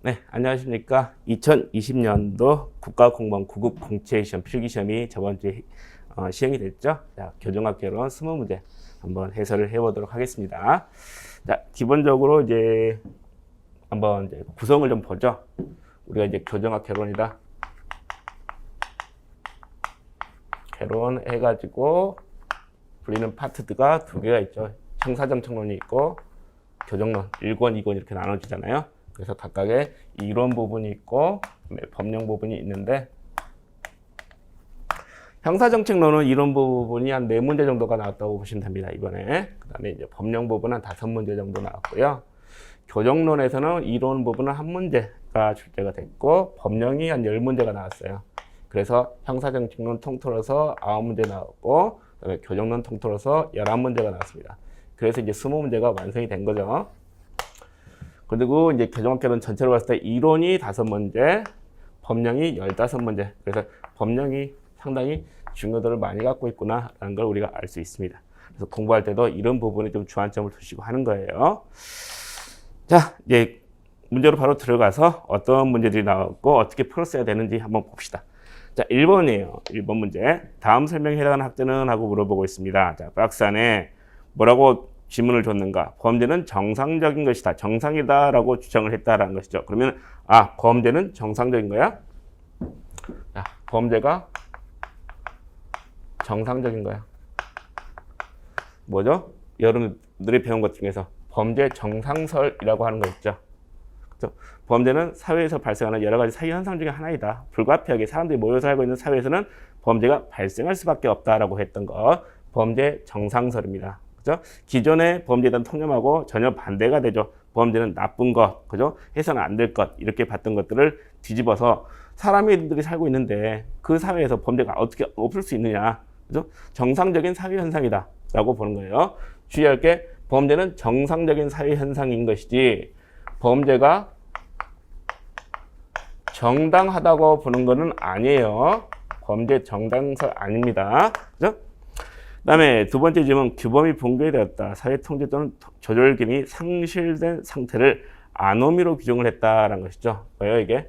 네, 안녕하십니까. 2020년도 국가공무원 9급 공채시험 필기시험이 저번 주에 시행이 됐죠. 자, 교정학 개론 20문제 한번 해설을 해보도록 하겠습니다. 자, 기본적으로 이제 한번 이제 구성을 좀 보죠. 우리가 이제 교정학 개론이다. 개론 해가지고 불리는 파트가 두 개가 있죠. 형사정책론이 있고 교정론 1권, 2권 이렇게 나눠지잖아요. 그래서 각각의 이론 부분이 있고 법령 부분이 있는데 형사정책론은 이론 부분이 한 4문제 정도가 나왔다고 보시면 됩니다. 이번에. 그 다음에 이제 법령 부분은 5문제 정도 나왔고요. 교정론에서는 이론 부분은 1문제가 출제가 됐고 법령이 한 10문제가 나왔어요. 그래서 형사정책론 통틀어서 9문제 나왔고 그다음에 교정론 통틀어서 11문제가 나왔습니다. 그래서 이제 20문제가 완성이 된 거죠. 그리고 이제 교정학 개론 전체로 봤을 때 이론이 5문제, 법령이 15문제. 그래서 법령이 상당히 중요도를 많이 갖고 있구나라는 걸 우리가 알 수 있습니다. 그래서 공부할 때도 이런 부분에 좀 주안점을 두시고 하는 거예요. 자, 이제 문제로 바로 들어가서 어떤 문제들이 나왔고 어떻게 풀었어야 되는지 한번 봅시다. 자, 1번이에요. 1번 문제. 다음 설명에 해당하는 학자는 하고 물어보고 있습니다. 자, 박스 안에 뭐라고 질문을 줬는가? 범죄는 정상적인 것이다. 정상이다라고 주장을 했다라는 것이죠. 그러면 범죄는 정상적인 거야? 자, 범죄가 정상적인 거야. 뭐죠? 여러분들이 배운 것 중에서 범죄 정상설이라고 하는 거 있죠. 그렇죠? 범죄는 사회에서 발생하는 여러 가지 사회 현상 중에 하나이다. 불가피하게 사람들이 모여서 살고 있는 사회에서는 범죄가 발생할 수밖에 없다라고 했던 거. 범죄 정상설입니다. 그죠? 기존의 범죄에 대한 통념하고 전혀 반대가 되죠. 범죄는 나쁜 것, 그죠? 해서는 안 될 것, 이렇게 봤던 것들을 뒤집어서 사람들이 살고 있는데 그 사회에서 범죄가 어떻게 없을 수 있느냐, 그죠? 정상적인 사회 현상이다 라고 보는 거예요. 주의할 게 범죄는 정상적인 사회 현상인 것이지 범죄가 정당하다고 보는 것은 아니에요. 범죄 정당설 아닙니다. 그죠? 그 다음에 두 번째 질문, 규범이 붕괴되었다. 사회 통제 또는 조절 기능이 상실된 상태를 아노미로 규정을 했다라는 것이죠. 뭐예요, 이게?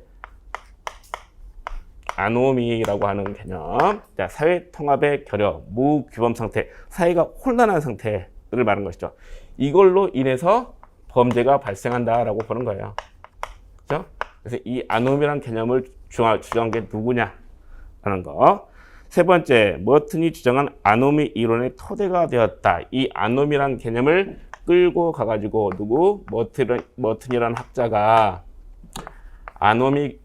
아노미라고 하는 개념. 자, 사회 통합의 결여, 무규범 상태, 사회가 혼란한 상태를 말하는 것이죠. 이걸로 인해서 범죄가 발생한다라고 보는 거예요. 그죠? 그래서 이 아노미라는 개념을 주장한 게 누구냐라는 거. 세 번째, 머튼이 주장한 아노미 이론의 토대가 되었다. 이 아노미라는 개념을 끌고 가가지고 머튼이라는 학자가 아노미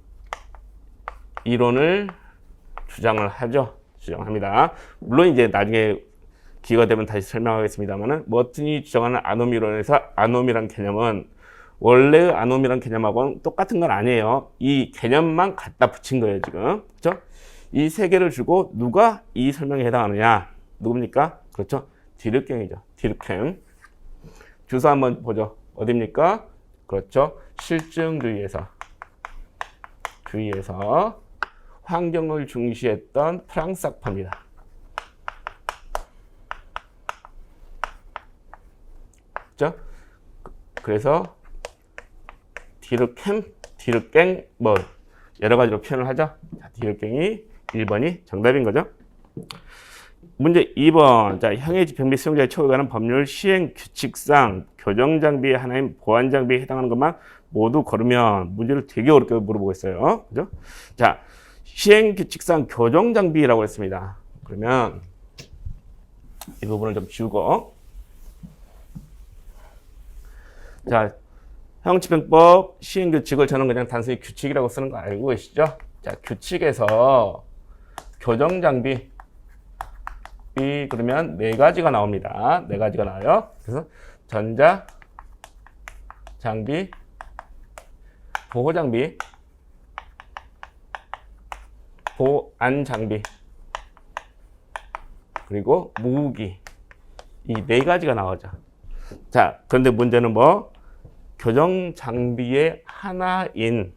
이론을 주장을 하죠. 주장합니다. 물론 이제 나중에 기회가 되면 다시 설명하겠습니다만은 머튼이 주장하는 아노미 이론에서 아노미라는 개념은 원래의 아노미라는 개념하고는 똑같은 건 아니에요. 이 개념만 갖다 붙인 거예요, 지금. 그렇죠? 이 세 개를 주고 누가 이 설명에 해당하느냐? 누굽니까? 그렇죠? 디르켐이죠. 디르켐. 주소 한번 보죠. 어디입니까? 그렇죠. 실증주의에서 환경을 중시했던 프랑스 학파입니다. 그렇죠? 그래서 디르켐 뭐 여러 가지로 표현을 하죠. 자, 디르켐이 1번이 정답인 거죠. 문제 2번. 자, 형의 집행 및 수용자의 처우에 관한 법률 시행 규칙상 교정장비의 하나인 보안장비에 해당하는 것만 모두 고르면 문제를 되게 어렵게 물어보고 있어요. 그죠? 자, 시행 규칙상 교정장비라고 했습니다. 그러면 이 부분을 좀 지우고. 자, 형집행법 시행규칙을 저는 그냥 단순히 규칙이라고 쓰는 거 알고 계시죠? 자, 규칙에서 교정장비 그러면 4가지가 나옵니다. 4가지가 나와요. 그래서 전자장비, 보호장비, 보안장비, 그리고 무기. 이 4가지가 나오죠. 자, 그런데 문제는 뭐? 교정장비의 하나인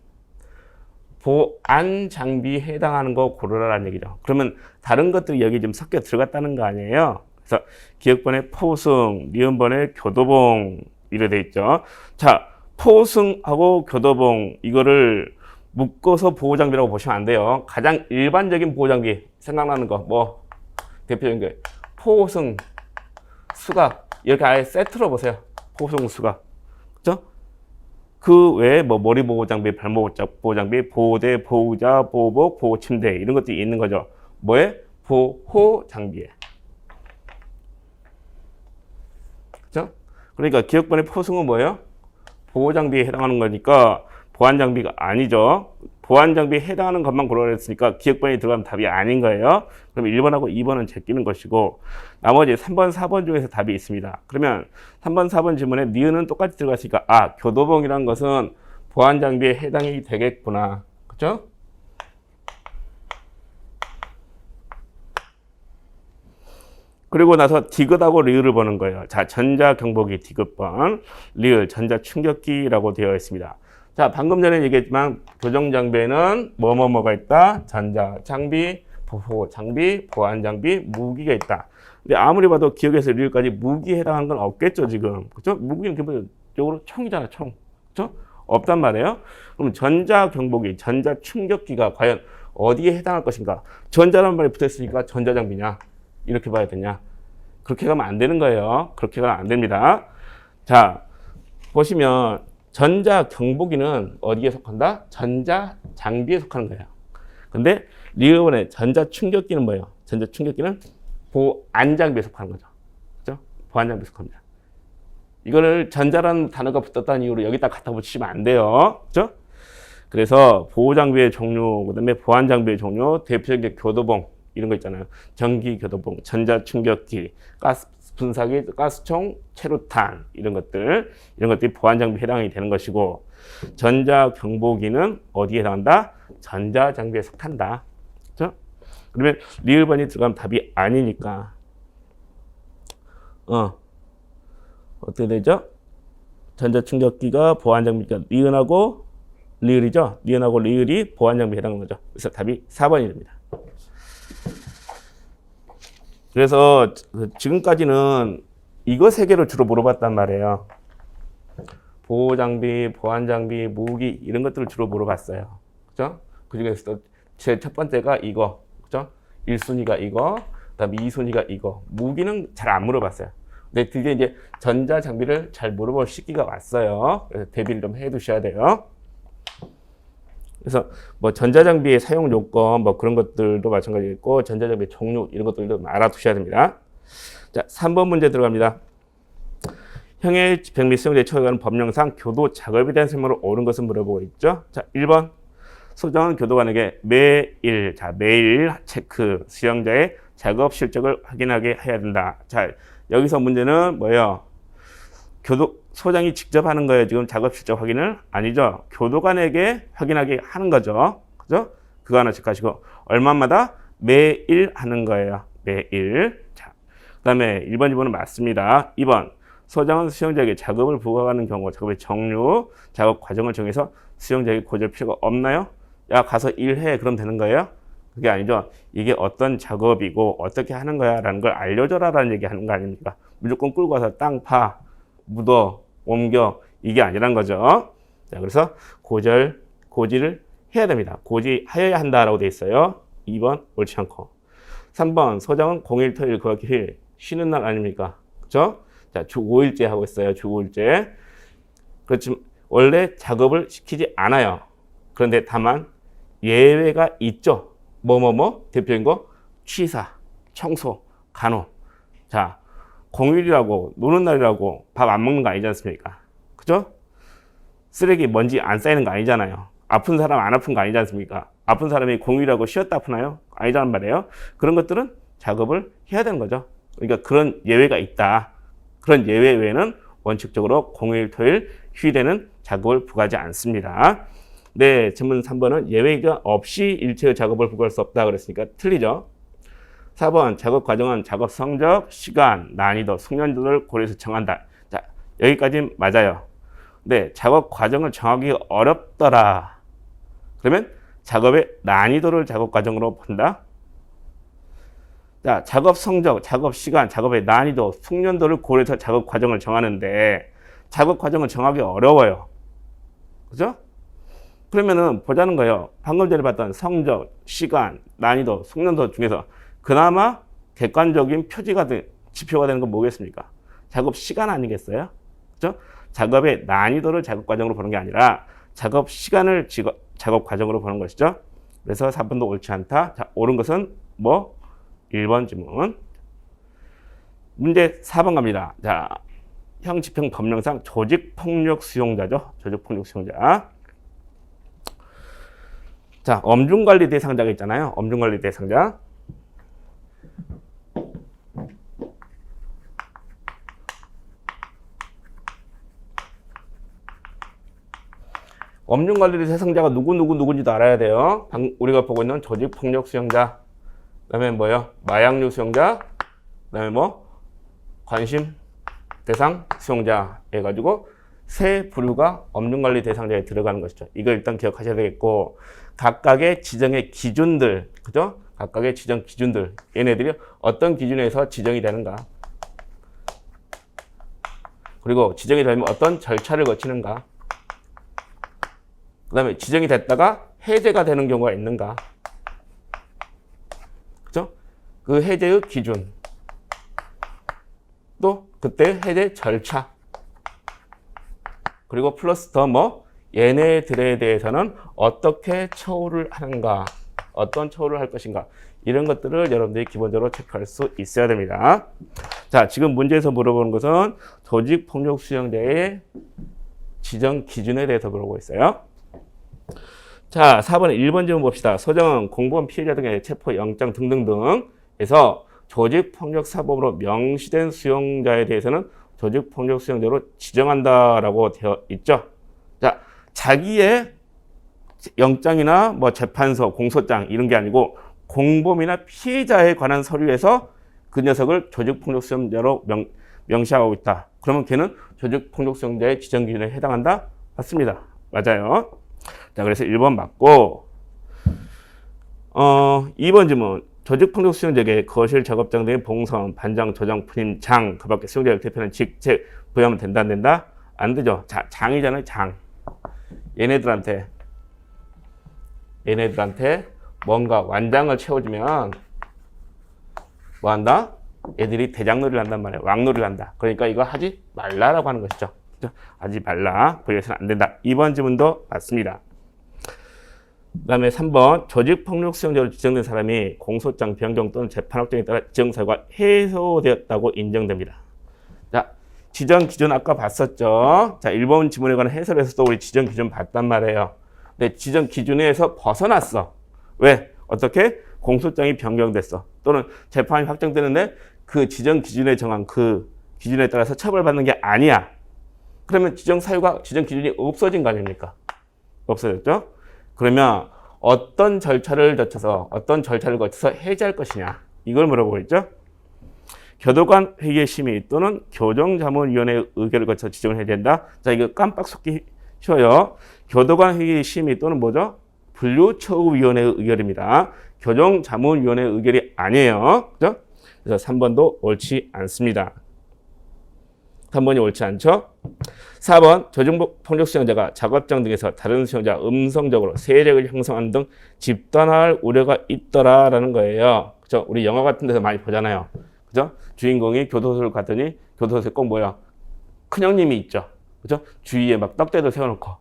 보안장비에 해당하는 거 고르라는 얘기죠. 그러면 다른 것들이 여기 좀 섞여 들어갔다는 거 아니에요? 그래서 기역번에 포승, 니은번에 교도봉 이래 돼 있죠. 자, 포승하고 교도봉 이거를 묶어서 보호장비라고 보시면 안 돼요. 가장 일반적인 보호장비 생각나는 거 뭐 대표적인 게 포승, 수갑 이렇게 아예 세트로 보세요. 포승, 수갑. 그죠? 그 외에 뭐 머리 보호장비, 발목 보호장비, 보호대, 보호자, 보호복, 보호침대 이런 것들이 있는 거죠. 뭐에? 보호장비에. 그죠? 그러니까 기억번의 포승은 뭐예요? 보호장비에 해당하는 거니까 보안장비가 아니죠. 보안장비에 해당하는 것만 고르랬으니까 기억번이 들어가면 답이 아닌 거예요. 그럼 1번하고 2번은 제끼는 것이고 나머지 3번, 4번 중에서 답이 있습니다. 그러면 3번, 4번 질문에 니은은 똑같이 들어갔으니까 아, 교도봉이라는 것은 보안장비에 해당이 되겠구나. 그죠? 그리고 나서 디귿하고 리을을 보는 거예요. 자, 전자경보기 디귿번, 리을 전자충격기라고 되어 있습니다. 자, 방금 전에 얘기했지만 교정장비에는 뭐가 있다? 전자장비, 보호장비, 보안장비, 무기가 있다. 근데 아무리 봐도 기억에서 리을까지 무기에 해당하는 건 없겠죠, 지금. 그죠? 무기는 기본적으로 총이잖아, 총. 그죠? 없단 말이에요. 그럼 전자경보기, 전자충격기가 과연 어디에 해당할 것인가? 전자라는 말이 붙어 있으니까 전자장비냐? 이렇게 봐야 되냐? 그렇게 가면 안 되는 거예요. 그렇게 가면 안 됩니다. 자, 보시면 전자경보기는 어디에 속한다? 전자장비에 속하는 거예요. 근데 리을번의 전자충격기는 뭐예요? 전자충격기는 보안장비에 속하는 거죠. 그죠? 보안장비에 속합니다. 이거를 전자라는 단어가 붙었다는 이유로 여기다 갖다 붙이시면 안 돼요. 그죠? 그래서 보호장비의 종류, 그 다음에 보안장비의 종류, 대표적인 교도봉, 이런 거 있잖아요. 전기교도봉, 전자충격기, 가스 분사기, 가스총, 체류탄 이런 것들이 보안장비에 해당이 되는 것이고 전자경보기는 어디에 해당한다? 전자장비에 속한다. 그렇죠? 그러면 리을번이 들어가면 답이 아니니까 어떻게 되죠? 전자충격기가 보안장비니까 니은하고 리을이죠? 니은하고 리을이 보안장비에 해당하는 거죠. 그래서 답이 4번이 됩니다. 그래서 지금까지는 이거 세 개를 주로 물어봤단 말이에요. 보호장비, 보안장비, 무기 이런 것들을 주로 물어봤어요. 그죠? 그 중에서도 제 첫 번째가 이거, 그죠? 1순위가 이거, 그다음에 2순위가 이거. 무기는 잘 안 물어봤어요. 근데 드디어 이제 전자장비를 잘 물어볼 시기가 왔어요. 그래서 대비를 좀 해두셔야 돼요. 그래서 뭐 전자장비의 사용 요건 뭐 그런 것들도 마찬가지겠고 전자장비 종류 이런 것들도 알아두셔야 됩니다. 자, 3번 문제 들어갑니다. 형의 집행 및 수용자의 처에 관한 법령상 교도 작업에 대한 설명으로 옳은 것을 물어보고 있죠. 자, 1번 소장은 교도관에게 매일 체크 수용자의 작업 실적을 확인하게 해야 된다. 자, 여기서 문제는 뭐예요? 소장이 직접 하는 거예요. 지금 작업 실적 확인을? 아니죠. 교도관에게 확인하게 하는 거죠. 그죠? 그거 하나 체크하시고 얼마마다? 매일 하는 거예요. 매일. 자, 그다음에 1번, 2번은 맞습니다. 2번. 소장은 수용자에게 작업을 부과하는 경우 작업의 종류, 작업 과정을 정해서 수용자에게 고질 필요가 없나요? 야, 가서 일해. 그럼 되는 거예요? 그게 아니죠. 이게 어떤 작업이고 어떻게 하는 거야 라는 걸 알려줘라라는 얘기 하는 거 아닙니까? 무조건 끌고 가서 땅 파, 묻어, 옮겨 이게 아니란 거죠. 자, 그래서 고지를 해야 됩니다. 고지하여야 한다라고 돼 있어요. 2번 옳지 않고. 3번 소장은 공휴일, 토요일, 휴일 쉬는 날 아닙니까? 그렇죠? 자, 주 5일째 하고 있어요. 주 5일째. 그렇지만 원래 작업을 시키지 않아요. 그런데 다만 예외가 있죠. 대표적인 거 취사, 청소, 간호. 자, 공휴일이라고 노는 날이라고 밥 안 먹는 거 아니지 않습니까? 그죠? 쓰레기 먼지 안 쌓이는 거 아니잖아요. 아픈 사람 안 아픈 거 아니지 않습니까? 아픈 사람이 공휴일이라고 쉬었다 아프나요? 아니란 말이에요. 그런 것들은 작업을 해야 되는 거죠. 그러니까 그런 예외가 있다. 그런 예외 외에는 원칙적으로 공휴일, 토요일, 휴일에는 작업을 부과하지 않습니다. 네, 질문 3번은 예외가 없이 일체의 작업을 부과할 수 없다 그랬으니까 틀리죠. 4번 작업 과정은 작업 성적, 시간, 난이도, 숙련도를 고려해서 정한다. 자, 여기까지는 맞아요. 네, 작업 과정을 정하기 어렵더라. 그러면 작업의 난이도를 작업 과정으로 본다. 자, 작업 성적, 작업 시간, 작업의 난이도, 숙련도를 고려해서 작업 과정을 정하는데 작업 과정을 정하기 어려워요. 그죠? 그러면은 보자는 거예요. 방금 전에 봤던 성적, 시간, 난이도, 숙련도 중에서 그나마 객관적인 지표가 되는 건 뭐겠습니까? 작업 시간 아니겠어요? 그죠? 작업의 난이도를 작업 과정으로 보는 게 아니라 작업 시간을 작업 과정으로 보는 것이죠. 그래서 4번도 옳지 않다. 자, 옳은 것은 뭐? 1번 지문. 문제 4번 갑니다. 자, 형집행 법령상 조직폭력 수용자죠. 조직폭력 수용자. 자, 엄중관리 대상자가 있잖아요. 엄중관리 대상자. 엄중관리 대상자가 누군지도 알아야 돼요. 우리가 보고 있는 조직폭력 수용자. 그 다음에 뭐요? 마약류 수용자. 그 다음에 뭐? 관심 대상 수용자 해가지고 세 부류가 엄중관리 대상자에 들어가는 것이죠. 이걸 일단 기억하셔야 되겠고, 각각의 지정의 기준들, 그죠? 각각의 지정 기준들, 얘네들이 어떤 기준에서 지정이 되는가, 그리고 지정이 되면 어떤 절차를 거치는가, 그 다음에 지정이 됐다가 해제가 되는 경우가 있는가, 그죠? 그 해제의 기준, 또 그때 해제 절차, 그리고 플러스 더 뭐 얘네들에 대해서는 어떻게 처우를 하는가, 어떤 처우를 할 것인가, 이런 것들을 여러분들이 기본적으로 체크할 수 있어야 됩니다. 자, 지금 문제에서 물어보는 것은 조직폭력 수용자의 지정 기준에 대해서 물어보고 있어요. 자, 4번에 1번 질문 봅시다. 소정은 공무원 피해자 등의 체포영장 등등등에서 조직폭력사범으로 명시된 수용자에 대해서는 조직폭력 수용자로 지정한다라고 되어 있죠. 자, 자기의 영장이나 뭐 재판서, 공소장 이런 게 아니고 공범이나 피해자에 관한 서류에서 그 녀석을 조직폭력 수용자로 명시하고 있다. 그러면 걔는 조직폭력 수용자의 지정 기준에 해당한다? 맞습니다. 맞아요. 자, 그래서 1번 맞고, 2번 질문. 조직폭력 수용자에게 거실, 작업장 등의 봉선, 반장, 조장, 부임, 장, 그 밖에 수용자를 대표하는 직책 부여하면 된다, 안 된다? 안 되죠. 장이잖아요, 장. 얘네들한테 뭔가 완장을 채워주면 뭐 한다? 애들이 대장놀이를 한단 말이에요. 왕놀이를 한다. 그러니까 이거 하지 말라라고 하는 것이죠. 하지 말라. 부여해서는 안 된다. 2번 질문도 맞습니다. 그 다음에 3번 조직폭력 수용자로 지정된 사람이 공소장 변경 또는 재판 확정에 따라 지정 사유가 해소되었다고 인정됩니다. 자, 지정 기준 아까 봤었죠. 자, 1번 지문에 관한 해설에서도 우리 지정 기준 봤단 말이에요. 근데 지정 기준에서 벗어났어. 왜? 어떻게? 공소장이 변경됐어. 또는 재판이 확정되는데 그 지정 기준에 정한 그 기준에 따라서 처벌받는 게 아니야. 그러면 지정 사유가, 지정 기준이 없어진 거 아닙니까? 없어졌죠? 그러면 어떤 절차를 거쳐서 해제할 것이냐, 이걸 물어보고 있죠. 교도관 회의의 심의 또는 교정자문위원회의 의결을 거쳐 지정을 해야 된다. 자, 이거 깜빡 속기 쉬워요. 교도관 회의의 심의 또는 뭐죠? 분류처우위원회의 의결입니다. 교정자문위원회의 의결이 아니에요. 그죠? 그래서 3번도 옳지 않습니다. 3번이 옳지 않죠? 4번 조직폭력 수용자가 작업장 등에서 다른 수용자 음성적으로 세력을 형성하는 등 집단화할 우려가 있더라라는 거예요. 그죠? 우리 영화 같은 데서 많이 보잖아요. 그죠? 주인공이 교도소를 갔더니 교도소에 꼭 뭐야? 큰형님이 있죠. 그죠? 주위에 막 떡대도 세워놓고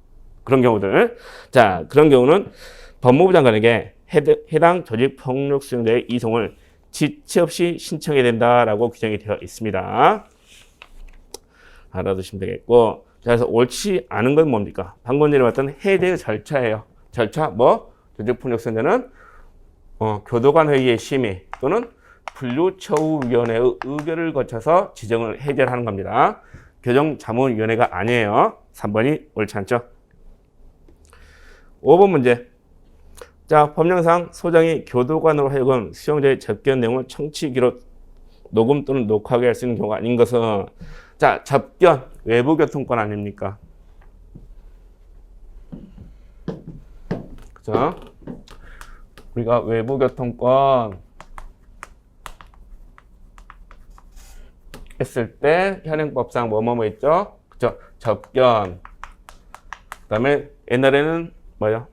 그런 경우들. 자, 그런 경우는 법무부 장관에게 해당 조직폭력 수용자의 이송을 지체 없이 신청해야 된다라고 규정이 되어 있습니다. 알아두시면 되겠고, 자, 그래서 옳지 않은 건 뭡니까? 방금 전에 봤던 해제 절차예요. 절차 뭐? 조직폭력 수용자는 교도관 회의의 심의 또는 분류처우위원회의 의결을 거쳐서 지정을 해제를 하는 겁니다. 교정자문위원회가 아니에요. 3번이 옳지 않죠? 5번 문제. 자, 법령상 소장이 교도관으로 하여금 수용자의 접견 내용을 청취 기록, 녹음 또는 녹화하게 할 수 있는 경우가 아닌 것은, 자, 접견, 외부 교통권 아닙니까? 그죠? 우리가 외부 교통권 했을 때 현행법상 뭐뭐뭐 있죠? 그죠? 접견, 그다음에 옛날에는 뭐요?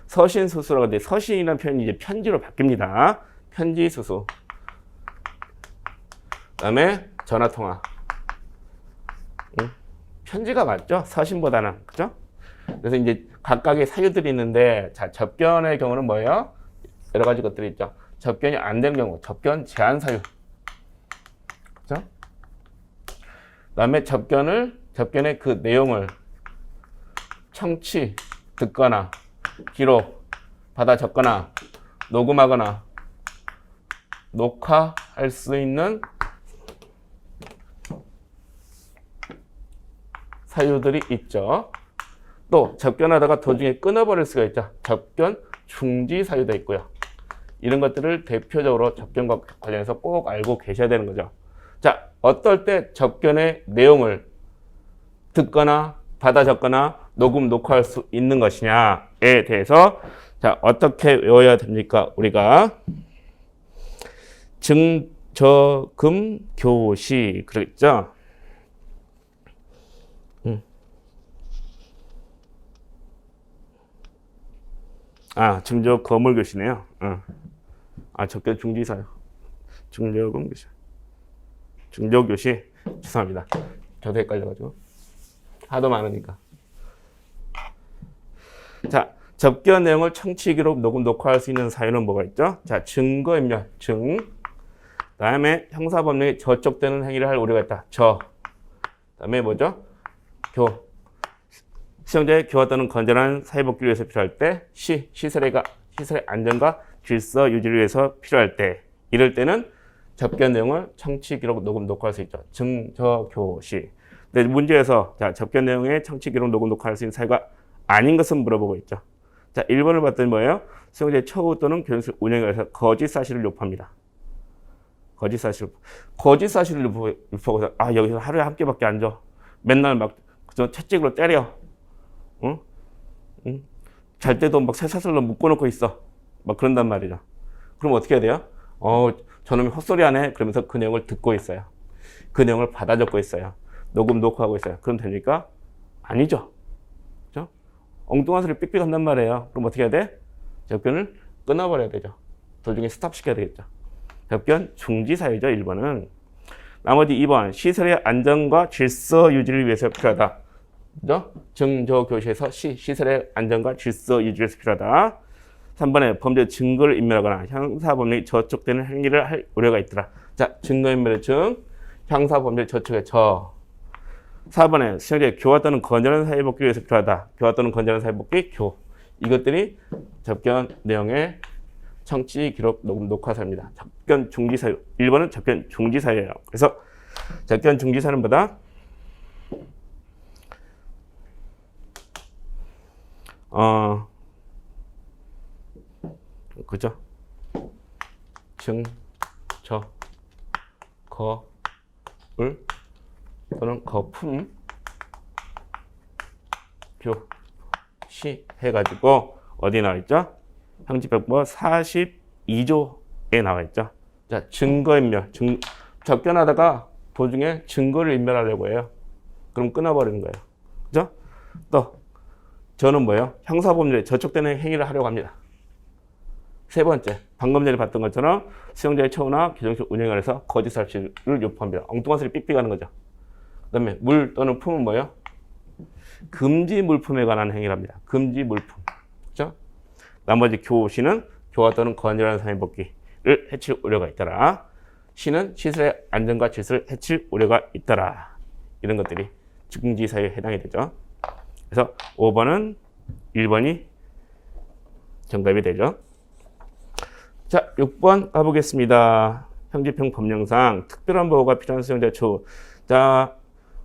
서신수수라고 하는데 서신이라는 표현이 이제 편지로 바뀝니다. 편지수수. 그다음에 전화통화. 편지가 맞죠? 서신보다는. 그죠? 그래서 이제 각각의 사유들이 있는데, 자, 접견의 경우는 뭐예요? 여러 가지 것들이 있죠. 접견이 안 되는 경우, 접견 제한 사유. 그죠? 그다음에 접견의 그 내용을 청취, 듣거나, 기록, 받아 적거나, 녹음하거나, 녹화할 수 있는 사유들이 있죠. 또 접견하다가 도중에 끊어버릴 수가 있죠. 접견 중지 사유도 있고요. 이런 것들을 대표적으로 접견과 관련해서 꼭 알고 계셔야 되는 거죠. 자, 어떨 때 접견의 내용을 듣거나 받아 적거나 녹음 녹화할 수 있는 것이냐에 대해서 자, 어떻게 외워야 됩니까? 우리가 증저금 교시 그랬죠? 증저 거물 교시네요. 접견 중지사요. 증저금 교시. 증저 교시. 죄송합니다. 저도 헷갈려가지고. 하도 많으니까. 자, 접견 내용을 청취, 기록, 녹음, 녹화할 수 있는 사유는 뭐가 있죠? 자, 증거인멸, 증. 다음에 형사법령에 저촉되는 행위를 할 우려가 있다. 다음에 뭐죠? 수용자의 교화 또는 건전한 사회복귀를 위해서 필요할 때, 시설의 안전과 질서 유지를 위해서 필요할 때, 이럴 때는 접견 내용을 청취, 기록, 녹음, 녹화할 수 있죠. 증저교시. 근데 문제에서 자, 접견 내용의 청취, 기록, 녹음, 녹화할 수 있는 사유가 아닌 것은 물어보고 있죠. 자, 1번을 봤더니 뭐예요? 수용자의 처우 또는 교육실 운영에 의해서 거짓 사실을 유포합니다. 거짓 사실을 유포하고 여기서 하루에 한 끼밖에 안 줘. 맨날 막 채찍으로 때려. 응? 잘 때도 막 쇠사슬로 묶어놓고 있어. 막 그런단 말이죠. 그럼 어떻게 해야 돼요? 저놈이 헛소리 하네. 그러면서 그 내용을 듣고 있어요. 그 내용을 받아 적고 있어요. 녹음, 녹화하고 있어요. 그럼 됩니까? 아니죠. 그죠? 엉뚱한 소리 삑삑 한단 말이에요. 그럼 어떻게 해야 돼? 접견을 끊어버려야 되죠. 도중에 스탑시켜야 되겠죠. 접견 중지 사유죠. 1번은. 나머지 2번. 시설의 안전과 질서 유지를 위해서 필요하다. 그죠? 증저교시에서 시설의 안전과 질서 유지를 위해서 필요하다. 3번에 범죄 증거를 인멸하거나 형사법령이 저촉되는 행위를 할 우려가 있더라. 자, 증거인멸의 증, 형사법령 저촉의 저. 4번에 수용자의 교화 또는 건전한 사회복귀를 위해서 필요하다. 교화 또는 건전한 사회복귀, 이것들이 접견 내용의 청취, 기록, 녹음, 녹화 사유입니다. 접견 중지 사유. 1번은 접견 중지 사유예요. 그래서 접견 중지 사유는 뭐다? 그죠? 거울 또는 거품 교시 해가지고 어디 나와 있죠? 형집행법 42조에 나와 있죠. 자, 증거인멸. 접견하다가 도중에 증거를 인멸하려고 해요. 그럼 끊어버리는 거예요. 그죠? 또 저는 뭐예요? 형사법률에 저촉되는 행위를 하려고 합니다. 세 번째, 방금 전에 봤던 것처럼 수용자의 처우나 규정식 운영에 관해서 거짓 사실을 유포합니다. 엉뚱한 소리 삑삑하는 거죠. 그다음에 물 또는 품은 뭐예요? 금지 물품에 관한 행위랍니다. 금지 물품. 그렇죠? 나머지 교시는 교화 또는 건전한 사회복귀를 해칠 우려가 있더라. 시는 시설의 안전과 질서를 해칠 우려가 있더라. 이런 것들이 중지 사유에 해당이 되죠. 그래서 5번은 1번이 정답이 되죠. 자, 6번 가보겠습니다. 형집행 법령상 특별한 보호가 필요한 수용자 처우. 자,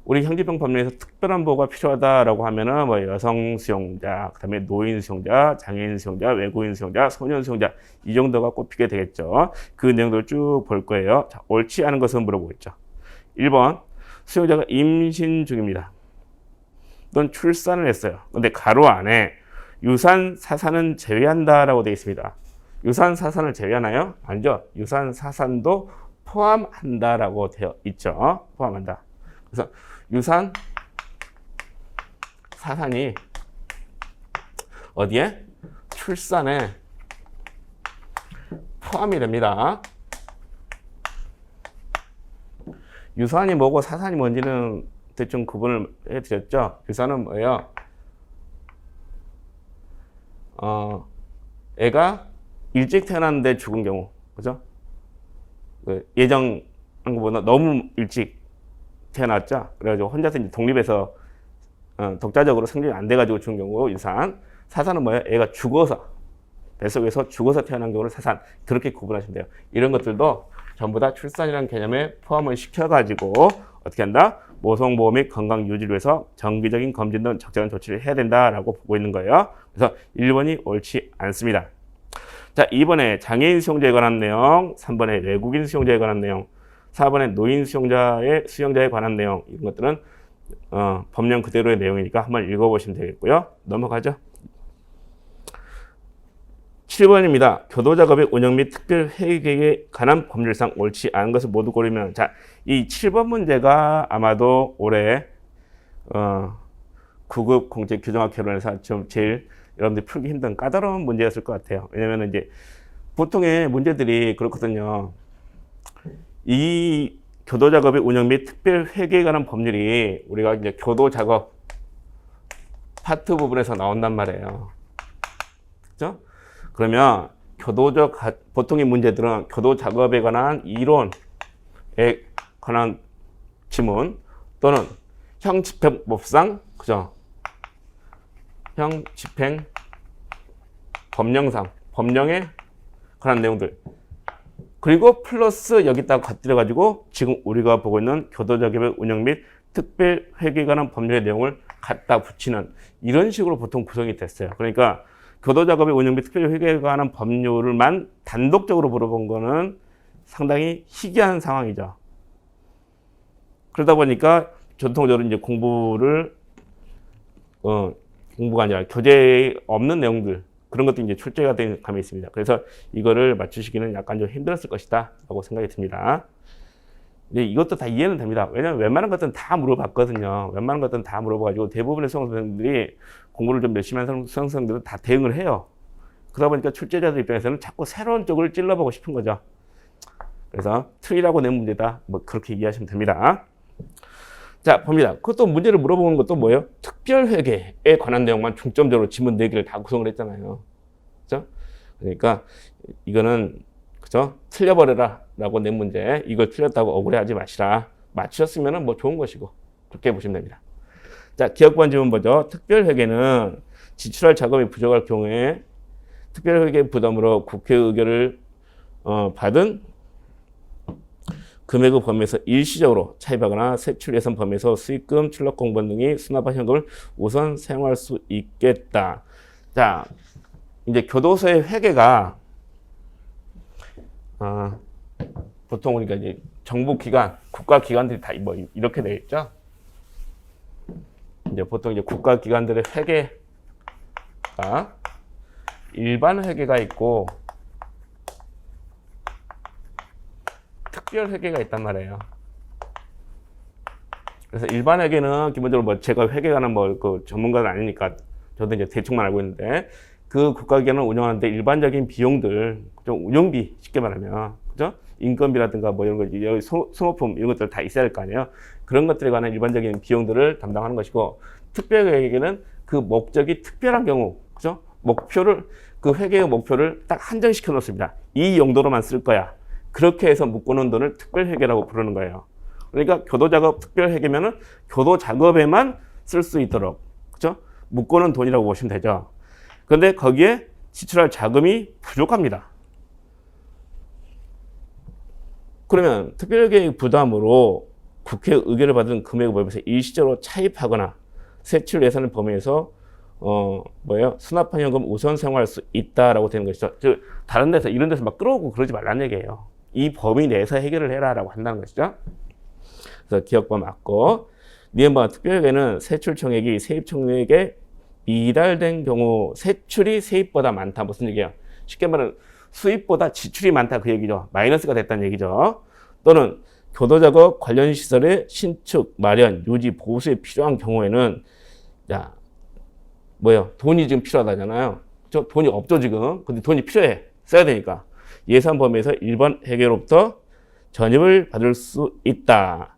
우리 형집행 법령에서 특별한 보호가 필요하다라고 하면은 뭐 여성 수용자, 그다음에 노인 수용자, 장애인 수용자, 외국인 수용자, 소년 수용자 이 정도가 꼽히게 되겠죠. 그 내용들을 쭉 볼 거예요. 자, 옳지 않은 것은 물어보고 있죠. 1번 수용자가 임신 중입니다. 또는 출산을 했어요. 근데 가로 안에 유산 사산은 제외한다라고 되어 있습니다. 유산 사산을 제외하나요? 아니죠. 유산 사산도 포함한다라고 되어 있죠. 포함한다. 그래서 유산 사산이 어디에? 출산에 포함이 됩니다. 유산이 뭐고 사산이 뭔지는 대충 구분을 해드렸죠. 유산은 뭐예요? 애가 일찍 태어났는데 죽은 경우, 그죠? 예정한 것보다 너무 일찍 태어났죠. 그래가지고 혼자서 이제 독립해서 독자적으로 성장이 안 돼가지고 죽은 경우 유산. 사산은 뭐예요? 애가 죽어서 뱃속에서 죽어서 태어난 경우를 사산. 그렇게 구분하시면 돼요. 이런 것들도 전부 다 출산이라는 개념에 포함을 시켜가지고 어떻게 한다? 모성보호 및 건강 유지를 위해서 정기적인 검진 등 적절한 조치를 해야 된다라고 보고 있는 거예요. 그래서 1번이 옳지 않습니다. 자, 2번에 장애인 수용자에 관한 내용, 3번에 외국인 수용자에 관한 내용, 4번에 노인 수용자에 관한 내용, 이런 것들은 법령 그대로의 내용이니까 한번 읽어보시면 되겠고요. 넘어가죠. 7번입니다. 교도작업의 운영 및 특별회계에 관한 법률상 옳지 않은 것을 모두 고르면, 자, 이 7번 문제가 아마도 올해 9급 공채 규정학 개론에서 좀 제일 여러분들이 풀기 힘든 까다로운 문제였을 것 같아요. 왜냐면 이제 보통의 문제들이 그렇거든요. 이 교도작업의 운영 및 특별회계에 관한 법률이 우리가 이제 교도작업 파트 부분에서 나온단 말이에요. 그죠? 그러면 보통의 문제들은 교도작업에 관한 이론에 관한 지문 또는 형집행법상, 그죠? 형집행 법령상, 법령에 관한 내용들. 그리고 플러스 여기다가 곁들여가지고 지금 우리가 보고 있는 교도작업의 운영 및 특별회계에 관한 법률의 내용을 갖다 붙이는 이런 식으로 보통 구성이 됐어요. 그러니까 교도작업의 운영 및 특별회계에 관한 법률만 단독적으로 물어본 거는 상당히 희귀한 상황이죠. 그러다 보니까 전통적으로 이제 공부가 아니라 교재에 없는 내용들, 그런 것도 이제 출제가 된 감이 있습니다. 그래서 이거를 맞추시기는 약간 좀 힘들었을 것이다 라고 생각이 듭니다. 근데 이것도 다 이해는 됩니다. 왜냐면 웬만한 것들은 다 물어봤거든요. 웬만한 것들은 다 물어봐가지고 대부분의 수험생들이 공부를 좀 열심히 하는 수험생들은 다 대응을 해요. 그러다 보니까 출제자들 입장에서는 자꾸 새로운 쪽을 찔러보고 싶은 거죠. 그래서 틀리라고 낸 문제다, 뭐 그렇게 이해하시면 됩니다. 자, 봅니다. 그것도 문제를 물어보는 것도 뭐예요? 특별회계에 관한 내용만 중점적으로 지문 4개를 다 구성을 했잖아요. 그죠? 그러니까 이거는, 그죠? 틀려버려라 라고 낸 문제, 이걸 틀렸다고 억울해하지 마시라. 맞추셨으면 뭐 좋은 것이고, 그렇게 보시면 됩니다. 자, 기억관 지문 보죠. 특별회계는 지출할 자금이 부족할 경우에 특별회계 부담으로 국회 의결을 받은 금액의 범위에서 일시적으로 차입하거나 세출 예산 범위에서 수익금, 출납공번 등이 수납한 현금을 우선 사용할 수 있겠다. 자, 이제 교도소의 회계가 보통 우리가 이제 정부기관, 국가기관들이 다 뭐 이렇게 되겠죠. 이제 보통 이제 국가기관들의 회계가 일반 회계가 있고 특별 회계가 있단 말이에요. 그래서 일반 회계는 기본적으로 뭐 제가 회계가는 뭐 그 전문가는 아니니까 저도 이제 대충만 알고 있는데, 그 국가기관을 운영하는데 일반적인 비용들, 좀 운영비 쉽게 말하면, 그죠? 인건비라든가 뭐 이런 거, 여기 소모품 이런 것들 다 있어야 할 거 아니에요. 그런 것들에 관한 일반적인 비용들을 담당하는 것이고, 특별 회계는 그 목적이 특별한 경우, 그죠? 그 회계의 목표를 딱 한정시켜 놓습니다. 이 용도로만 쓸 거야. 그렇게 해서 묶어놓은 돈을 특별회계라고 부르는 거예요. 그러니까 교도작업 특별회계면은 교도작업에만 쓸 수 있도록, 그죠? 묶어놓은 돈이라고 보시면 되죠. 그런데 거기에 지출할 자금이 부족합니다. 그러면 특별회계 부담으로 국회 의결을 받은 금액을 범위에서 일시적으로 차입하거나 세출 예산을 범위에서 수납한 현금 우선 사용할 수 있다라고 되는 것이죠. 즉 다른 데서 이런 데서 막 끌어오고 그러지 말라는 얘기예요. 이 범위 내에서 해결을 해라라고 한다는 것이죠. 그래서 기억과 맞고, 니은번 특별회계는 세출 총액이 세입 총액에 미달된 경우 세출이 세입보다 많다. 무슨 얘기예요? 쉽게 말하면 수입보다 지출이 많다 그 얘기죠. 마이너스가 됐다는 얘기죠. 또는 교도작업 관련 시설의 신축, 마련, 유지, 보수에 필요한 경우에는 뭐예요? 돈이 지금 필요하다잖아요. 저 돈이 없죠, 지금. 근데 돈이 필요해. 써야 되니까. 예산 범위에서 일반 회계로부터 전입을 받을 수 있다.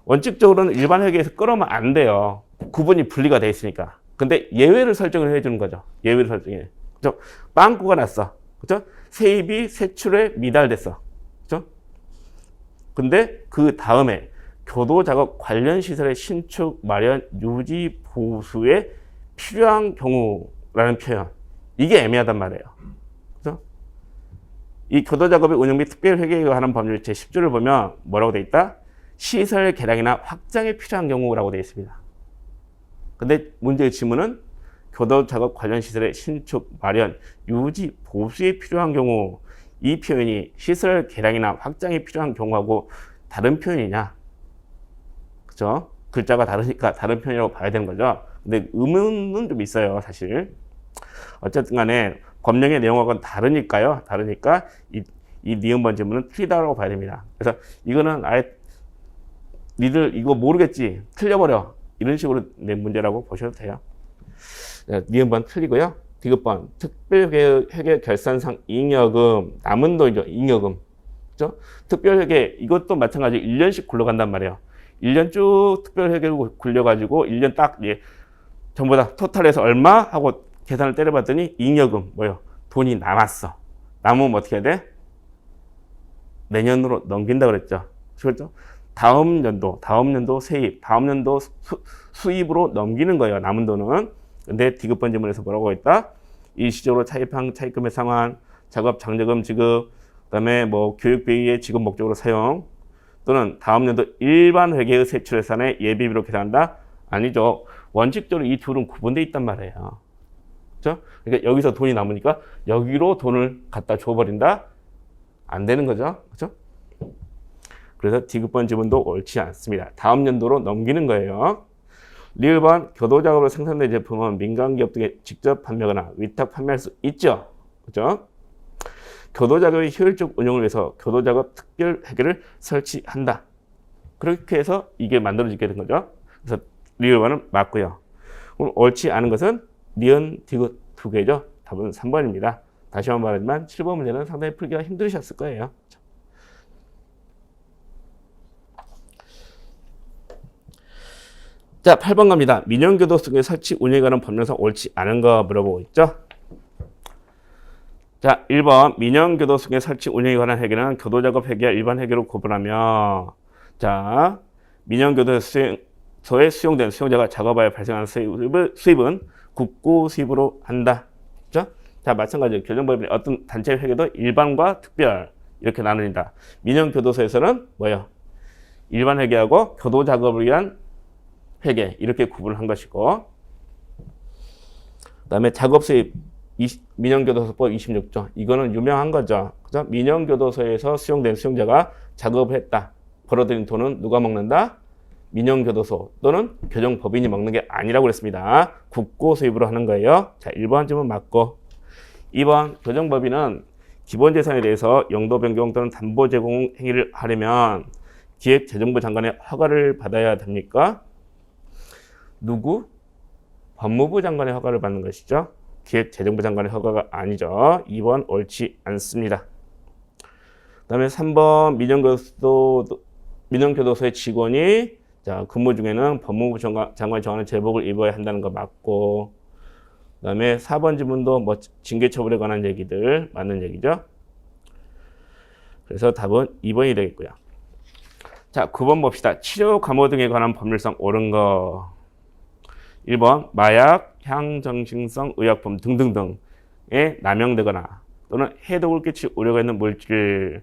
원칙적으로는 일반 회계에서 끌어오면 안 돼요. 구분이 분리가 돼 있으니까. 근데 예외를 설정을 해주는 거죠. 예외를 설정해. 그죠? 빵꾸가 났어. 그죠? 세입이 세출에 미달됐어. 그죠? 근데 그 다음에 교도작업 관련 시설의 신축, 마련, 유지, 보수에 필요한 경우라는 표현. 이게 애매하단 말이에요. 그죠? 이 교도작업의 운영 및 특별회계에 관한 법률 제10조를 보면 뭐라고 돼 있다? 시설 개량이나 확장에 필요한 경우라고 되어 있습니다. 근데 문제의 지문은 교도작업 관련 시설의 신축, 마련, 유지, 보수에 필요한 경우 이 표현이 시설 개량이나 확장에 필요한 경우하고 다른 표현이냐? 그죠? 글자가 다르니까 다른 표현이라고 봐야 되는 거죠. 근데 의문은 좀 있어요, 사실. 어쨌든 간에 법령의 내용하고는 다르니까요. 다르니까 이 니은번 지문은 틀리다고 봐야 됩니다. 그래서 이거는 아예 니들 이거 모르겠지, 틀려버려, 이런 식으로 낸 문제라고 보셔도 돼요. 니은번 틀리고요. 디귿번 특별회계 결산상 잉여금, 남은 돈이죠. 잉여금. 그죠? 특별회계 이것도 마찬가지 1년씩 굴러간단 말이에요. 1년 쭉 특별회계로 굴려가지고 1년 딱 전부 다 토탈해서 얼마 하고 계산을 때려봤더니 잉여금 뭐요? 돈이 남았어. 남으면 어떻게 해야 돼? 내년으로 넘긴다 그랬죠. 그렇죠? 다음 연도 세입, 다음 연도 수입으로 넘기는 거예요. 남은 돈은. 근데 디귿번 지문에서 뭐라고 했다? 일시적으로 차입한 차입금의 상환, 작업 장려금 지급, 그다음에 뭐 교육비의 지급 목적으로 사용, 또는 다음 연도 일반 회계의 세출 예산의 예비비로 계산한다? 아니죠. 원칙적으로 이 둘은 구분되어 있단 말이에요. 그렇죠? 그러니까 여기서 돈이 남으니까 여기로 돈을 갖다 줘버린다? 안 되는 거죠. 그렇죠? 그래서 디귿번 지문도 옳지 않습니다. 다음 연도로 넘기는 거예요. 리을번 교도작업으로 생산된 제품은 민간기업 등에 직접 판매하거나 위탁 판매할 수 있죠. 그렇죠? 교도작업의 효율적 운영을 위해서 교도작업 특별회계를 설치한다. 그렇게 해서 이게 만들어지게 된 거죠. 그래서 리을번은 맞고요. 그럼 옳지 않은 것은 니은, 디귿 두 개죠. 답은 3번입니다. 다시 한번 말하지만 7번 문제는 상당히 풀기가 힘드셨을 거예요. 자, 8번 갑니다. 민영교도소의 설치 운영에 관한 법령상 옳지 않은 거 물어보고 있죠. 자, 1번 민영교도소의 설치 운영에 관한 회계는 교도작업 회계와 일반 회계로 구분하며, 자, 민영교도소에 수용된 수용자가 작업하여 발생하는 수입은 국고 수입으로 한다. 그렇죠? 자, 마찬가지로 교정법인의 어떤 단체 회계도 일반과 특별 이렇게 나눠진다. 민영교도소에서는 뭐예요? 일반 회계하고 교도작업을 위한 회계 이렇게 구분을 한 것이고, 그다음에 작업수입 민영교도소법 26조 이거는 유명한 거죠. 그죠? 민영교도소에서 수용된 수용자가 작업을 했다. 벌어들인 돈은 누가 먹는다? 민영교도소 또는 교정법인이 먹는 게 아니라고 그랬습니다. 국고 수입으로 하는 거예요. 자, 1번 질문 맞고, 2번 교정법인은 기본재산에 대해서 용도 변경 또는 담보 제공 행위를 하려면 기획재정부 장관의 허가를 받아야 됩니까? 누구? 법무부 장관의 허가를 받는 것이죠. 기획재정부 장관의 허가가 아니죠. 2번 옳지 않습니다. 그 다음에 3번 민영교도소의 직원이 자, 근무 중에는 법무부 장관이 정하는 제복을 입어야 한다는 거 맞고, 그 다음에 4번 지문도 뭐 징계처벌에 관한 얘기들 맞는 얘기죠. 그래서 답은 2번이 되겠고요. 자, 9번 봅시다. 치료 감호 등에 관한 법률상 옳은 거. 1번 마약, 향정신성 의약품 등등등에 남용되거나 또는 해독을 끼칠 우려가 있는 물질,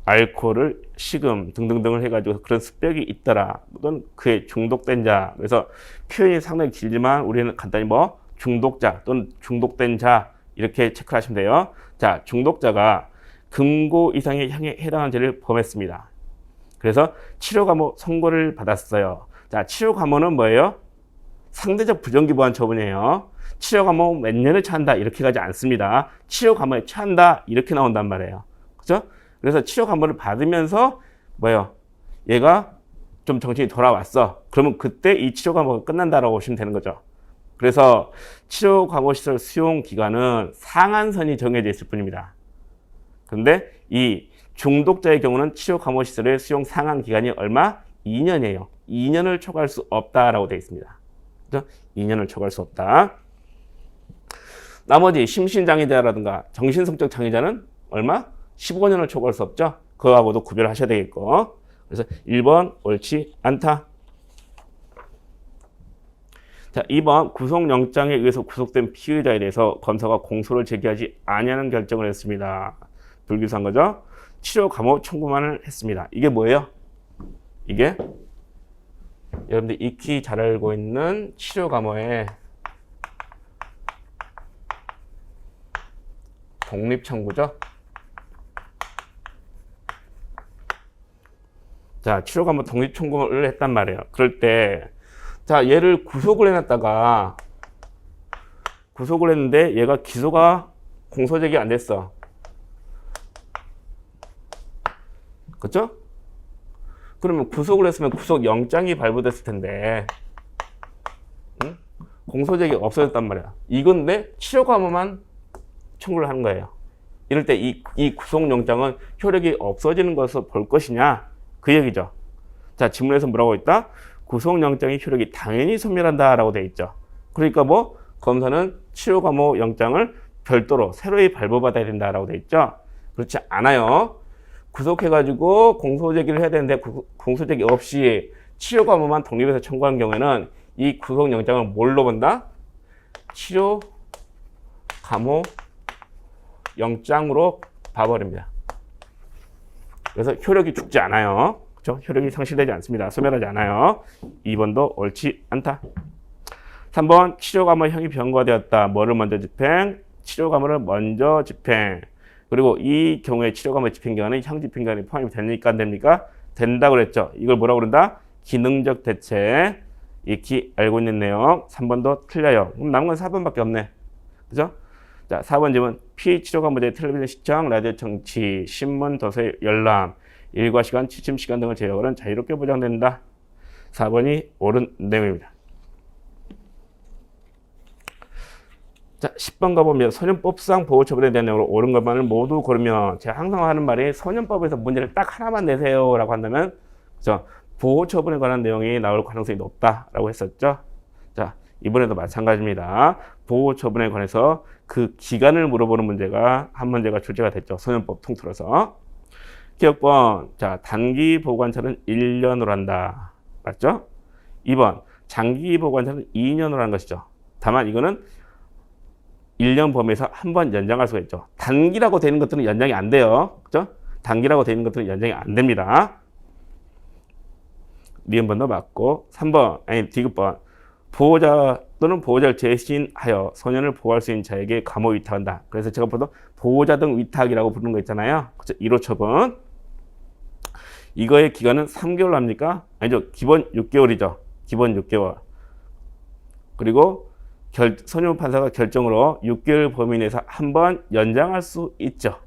알코올을 식음 등등등을 해가지고 그런 습벽이 있더라. 또는 그에 중독된 자. 그래서 표현이 상당히 길지만 우리는 간단히 뭐 중독자 또는 중독된 자 이렇게 체크를 하시면 돼요. 자, 중독자가 금고 이상의 향에 해당하는 죄를 범했습니다. 그래서 치료 감호 선고를 받았어요. 자, 치료 감호는 뭐예요? 상대적 부정기부한 처분이에요. 치료 감호 몇 년을 처한다 이렇게 가지 않습니다. 치료 감호에 처한다 이렇게 나온단 말이에요. 그죠? 그래서 치료 감호를 받으면서 뭐예요? 얘가 좀 정신이 돌아왔어. 그러면 그때 이 치료 감호가 끝난다라고 보시면 되는 거죠. 그래서 치료 감호시설 수용 기간은 상한선이 정해져 있을 뿐입니다. 그런데 이 중독자의 경우는 치료 감호시설의 수용 상한 기간이 얼마? 2년이에요. 2년을 초과할 수 없다라고 되어 있습니다. 그죠? 2년을 초과할 수 없다. 나머지 심신장애자라든가 정신성적 장애자는 얼마? 15년을 초과할 수 없죠. 그거하고도 구별하셔야 되겠고. 그래서 1번 옳지 않다. 자, 2번 구속영장에 의해서 구속된 피의자에 대해서 검사가 공소를 제기하지 아니하는 결정을 했습니다. 불기소한 거죠. 치료 감호 청구만을 했습니다. 이게 뭐예요? 이게 여러분들 익히 잘 알고 있는 치료 감호의 독립 청구죠. 자, 치료 감호 독립 청구를 했단 말이에요. 그럴 때 자, 얘를 구속을 해놨다가 구속을 했는데 얘가 기소가 공소 제기 안 됐어. 그렇죠? 그러면 구속을 했으면 구속 영장이 발부됐을 텐데, 응? 공소 제기 없어졌단 말이야. 이건데 치료 감호만 청구를 하는 거예요. 이럴 때 이 구속 영장은 효력이 없어지는 것을 볼 것이냐, 그 얘기죠. 자, 지문에서 뭐라고 했다? 구속영장의 효력이 당연히 소멸한다라고 돼 있죠. 그러니까 뭐 검사는 치료 감호 영장을 별도로 새로이 발부받아야 된다라고 돼 있죠. 그렇지 않아요. 구속해가지고 공소제기를 해야 되는데 공소제기 없이 치료 감호만 독립해서 청구한 경우에는 이 구속영장을 뭘로 본다? 치료 감호 영장으로 봐버립니다. 그래서 효력이 죽지 않아요. 그렇죠? 효력이 상실되지 않습니다. 소멸하지 않아요. 2번도 옳지 않다. 3번 치료 감호 형이 병과되었다. 뭐를 먼저 집행? 치료 감호를 먼저 집행. 그리고 이 경우에 치료 감호 집행 기간은 형 집행 기간이 포함이 됩니까? 안 됩니까? 된다고 그랬죠. 이걸 뭐라고 그런다? 기능적 대체. 익히 알고 있는 내용. 3번도 틀려요. 그럼 남은 건 4번밖에 없네. 그죠? 자, 4번 질문. 피치료 감호제 텔레비전 시청, 라디오 청취, 신문, 도서 열람, 일과 시간, 취침 시간 등을 제어하는 자유롭게 보장된다. 4번이 옳은 내용입니다. 자, 10번 가보면 소년법상 보호처분에 대한 내용으로 옳은 것만을 모두 고르면 제가 항상 하는 말이 소년법에서 문제를 딱 하나만 내세요 라고 한다면 그죠? 보호처분에 관한 내용이 나올 가능성이 높다라고 했었죠. 자, 이번에도 마찬가지입니다. 보호처분에 관해서 그 기간을 물어보는 문제가 한 문제가 출제가 됐죠. 소년법 통틀어서. 기억번, 자, 단기 보관차는 1년으로 한다. 맞죠? 2번, 장기 보관차는 2년으로 하는 것이죠. 다만 이거는 1년 범위에서 한 번 연장할 수가 있죠. 단기라고 되는 것들은 연장이 안 돼요. 그죠? 단기라고 되는 것들은 연장이 안 됩니다. 니은번도 맞고, 3번, 아니, 디귿번. 보호자 또는 보호자를 대신하여 소년을 보호할 수 있는 자에게 감호 위탁한다. 그래서 제가 보통 보호자 등 위탁이라고 부르는 거 있잖아요. 그죠? 1호 처분. 이거의 기간은 3개월 합니까? 아니죠. 기본 6개월이죠. 기본 6개월. 그리고 소년 판사가 결정으로 6개월 범위 내에서 한 번 연장할 수 있죠.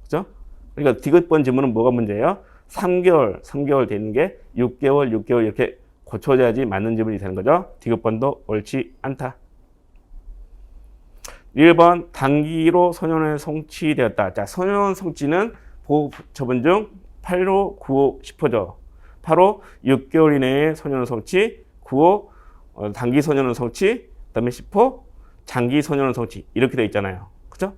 그죠? 그러니까 디귿번 지문은 뭐가 문제예요? 3개월 되는 게 6개월 이렇게 고쳐져야지 맞는 지문이 되는 거죠. 디귿번도 옳지 않다. 1번 단기로 소년을 송치되었다. 자, 소년 송치는 보호 처분 중 8호, 9호, 10호죠. 8호 6개월 이내에 소년을 송치, 9호 단기 소년을 송치, 그 다음에 10호 장기 소년을 송치 이렇게 되어 있잖아요. 그죠?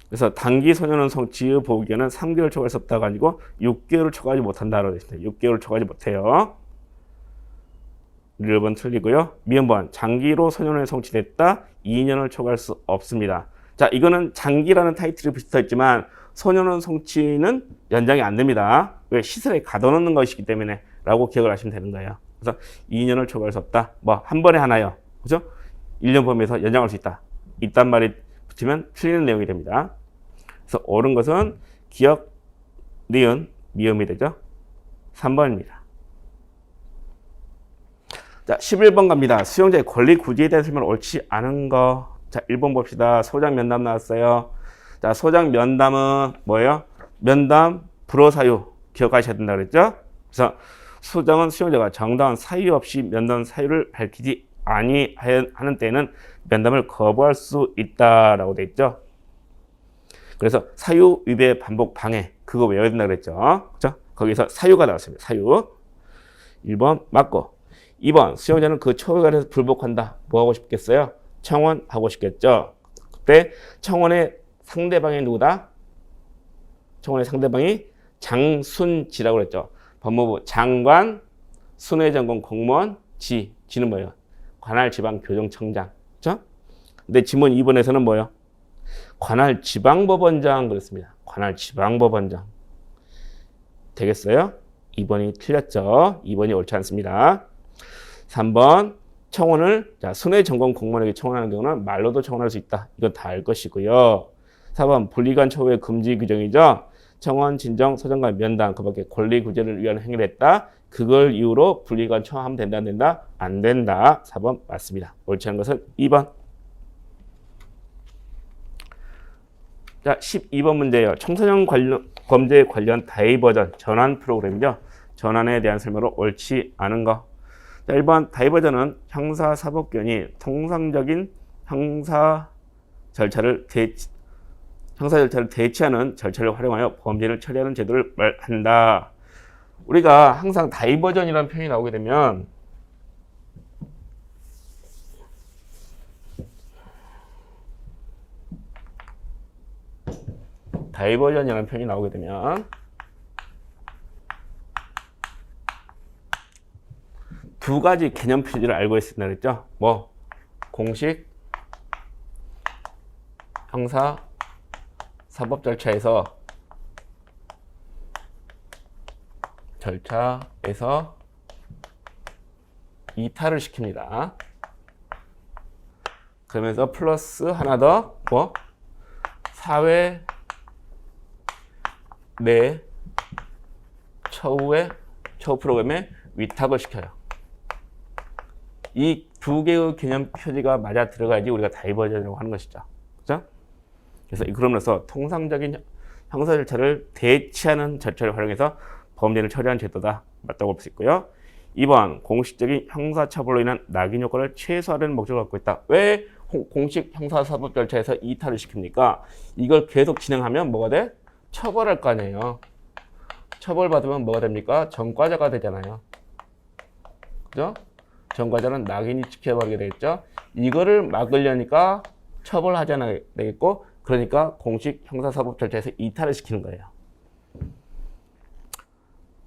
그래서 단기 소년은 성취의 보호기간은 3개월 초과할 수 없다가 아니고 6개월을 초과하지 못한다라고 되어 있습니다. 6개월을 초과하지 못해요. 1번 틀리고요. 미음번 장기로 소년을 성취됐다. 2년을 초과할 수 없습니다. 자, 이거는 장기라는 타이틀이 붙어 있지만 소년은 성취는 연장이 안 됩니다. 왜? 시설에 가둬놓는 것이기 때문에 라고 기억을 하시면 되는 거예요. 그래서 2년을 초과할 수 없다. 뭐 한 번에 하나요. 그죠? 1년 범위에서 연장할 수 있다. 이딴 말이 붙으면 틀리는 내용이 됩니다. 그래서 옳은 것은 기억, 니은, 미음이 되죠. 3번입니다. 자, 11번 갑니다. 수용자의 권리 구제에 대한 설명 옳지 않은 거. 자, 1번 봅시다. 소장 면담 나왔어요. 자, 소장 면담은 뭐예요? 면담, 불허 사유 기억하셔야 된다 그랬죠? 그래서 수정은 수용자가 정당한 사유 없이 면담 사유를 밝히지 아니하는 때에는 면담을 거부할 수 있다라고 돼 있죠. 그래서 사유 위배 반복 방해 그거 외워야 된다 그랬죠. 그렇죠? 거기서 사유가 나왔습니다. 사유. 1번 맞고 2번 수용자는 그 처우에 관해서 불복한다. 뭐 하고 싶겠어요? 청원하고 싶겠죠. 그때 청원의 상대방이 누구다? 청원의 상대방이 장순지라고 그랬죠. 법무부 장관, 순회전공 공무원, 지는 뭐예요? 관할지방교정청장. 그렇죠? 근데 지문 2번에서는 뭐예요? 관할지방법원장 그랬습니다. 관할지방법원장. 되겠어요? 2번이 틀렸죠. 2번이 옳지 않습니다. 3번 청원을 순회전공 공무원에게 청원하는 경우는 말로도 청원할 수 있다. 이건 다 알 것이고요. 4번 불리간 처우의 금지 규정이죠. 청원, 진정, 소정과 면담 그 밖에 권리 구제를 위한 행위를 했다. 그걸 이유로 불리간 처우하면 된다 안 된다? 안 된다. 4번 맞습니다. 옳지 않은 것은 2번. 자, 12번 문제예요. 청소년 범죄 관련 다이버전 전환 프로그램이죠. 전환에 대한 설명으로 옳지 않은 거. 자, 1번 다이버전은 형사사법권이 통상적인 형사 절차를 대체하는 절차를 활용하여 범죄를 처리하는 제도를 말한다. 우리가 항상 다이버전이라는 표현이 나오게 되면 두 가지 개념 표시를 알고 있습니다. 그랬죠? 뭐 공식 형사 사법 절차에서 이탈을 시킵니다. 그러면서 플러스 하나 더 뭐 사회 내 처우 프로그램에 위탁을 시켜요. 이 두 개의 개념 표시가 맞아 들어가야지 우리가 다이버전이라고 하는 것이죠. 그죠? 그래서 그러면서 통상적인 형사 절차를 대체하는 절차를 활용해서 범죄를 처리한 제도다. 맞다고 볼 수 있고요. 2번 공식적인 형사처벌로 인한 낙인 효과를 최소화하는 목적을 갖고 있다. 왜 공식 형사사법 절차에서 이탈을 시킵니까? 이걸 계속 진행하면 뭐가 돼? 처벌할 거 아니에요. 처벌받으면 뭐가 됩니까? 전과자가 되잖아요. 그죠? 전과자는 낙인이 찍혀버리게 되겠죠. 이거를 막으려니까 처벌하지 않아야 되겠고, 그러니까 공식 형사사법 절차에서 이탈을 시키는 거예요.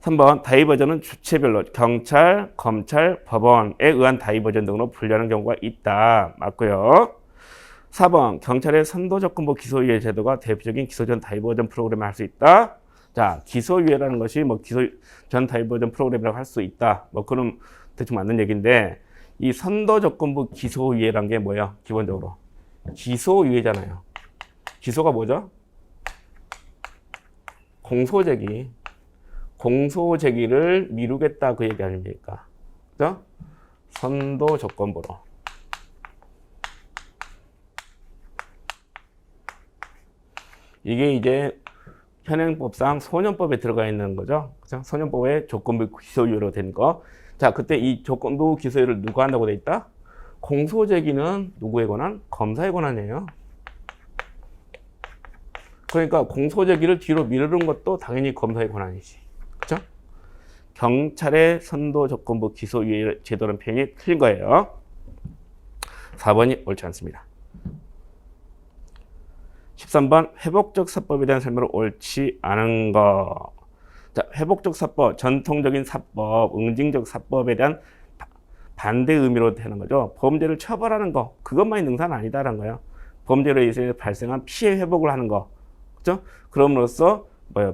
3번 다이버전은 주체별로 경찰, 검찰, 법원에 의한 다이버전 등으로 분류하는 경우가 있다. 맞고요. 4번 경찰의 선도적군부 기소유예 제도가 대표적인 기소전 다이버전 프로그램을 할 수 있다. 자, 기소유예라는 것이 뭐 기소전 다이버전 프로그램이라고 할 수 있다. 뭐 그럼 대충 맞는 얘기인데, 이 선도적군부 기소유예란 게 뭐야? 기본적으로 기소유예잖아요. 기소가 뭐죠? 공소제기를 미루겠다 그 얘기 아닙니까? 그죠? 선도 조건부로. 이게 이제 현행법상 소년법에 들어가 있는 거죠. 그죠? 소년법에 조건부 기소유예로 된 거. 자, 그때 이 조건부 기소유예를 누가 한다고 돼 있다? 공소제기는 누구의 권한? 검사의 권한이에요. 그러니까 공소제기를 뒤로 미루는 것도 당연히 검사의 권한이지. 그죠? 경찰의 선도조건부 기소유예 제도라는 표현이 틀린 거예요. 4번이 옳지 않습니다. 13번 회복적 사법에 대한 설명으로 옳지 않은 거. 자, 회복적 사법, 전통적인 사법, 응징적 사법에 대한 반대 의미로 되는 거죠. 범죄를 처벌하는 거, 그것만이 능사는 아니다라는 거예요. 범죄로 인해서 발생한 피해 회복을 하는 거. 그죠? 그럼으로써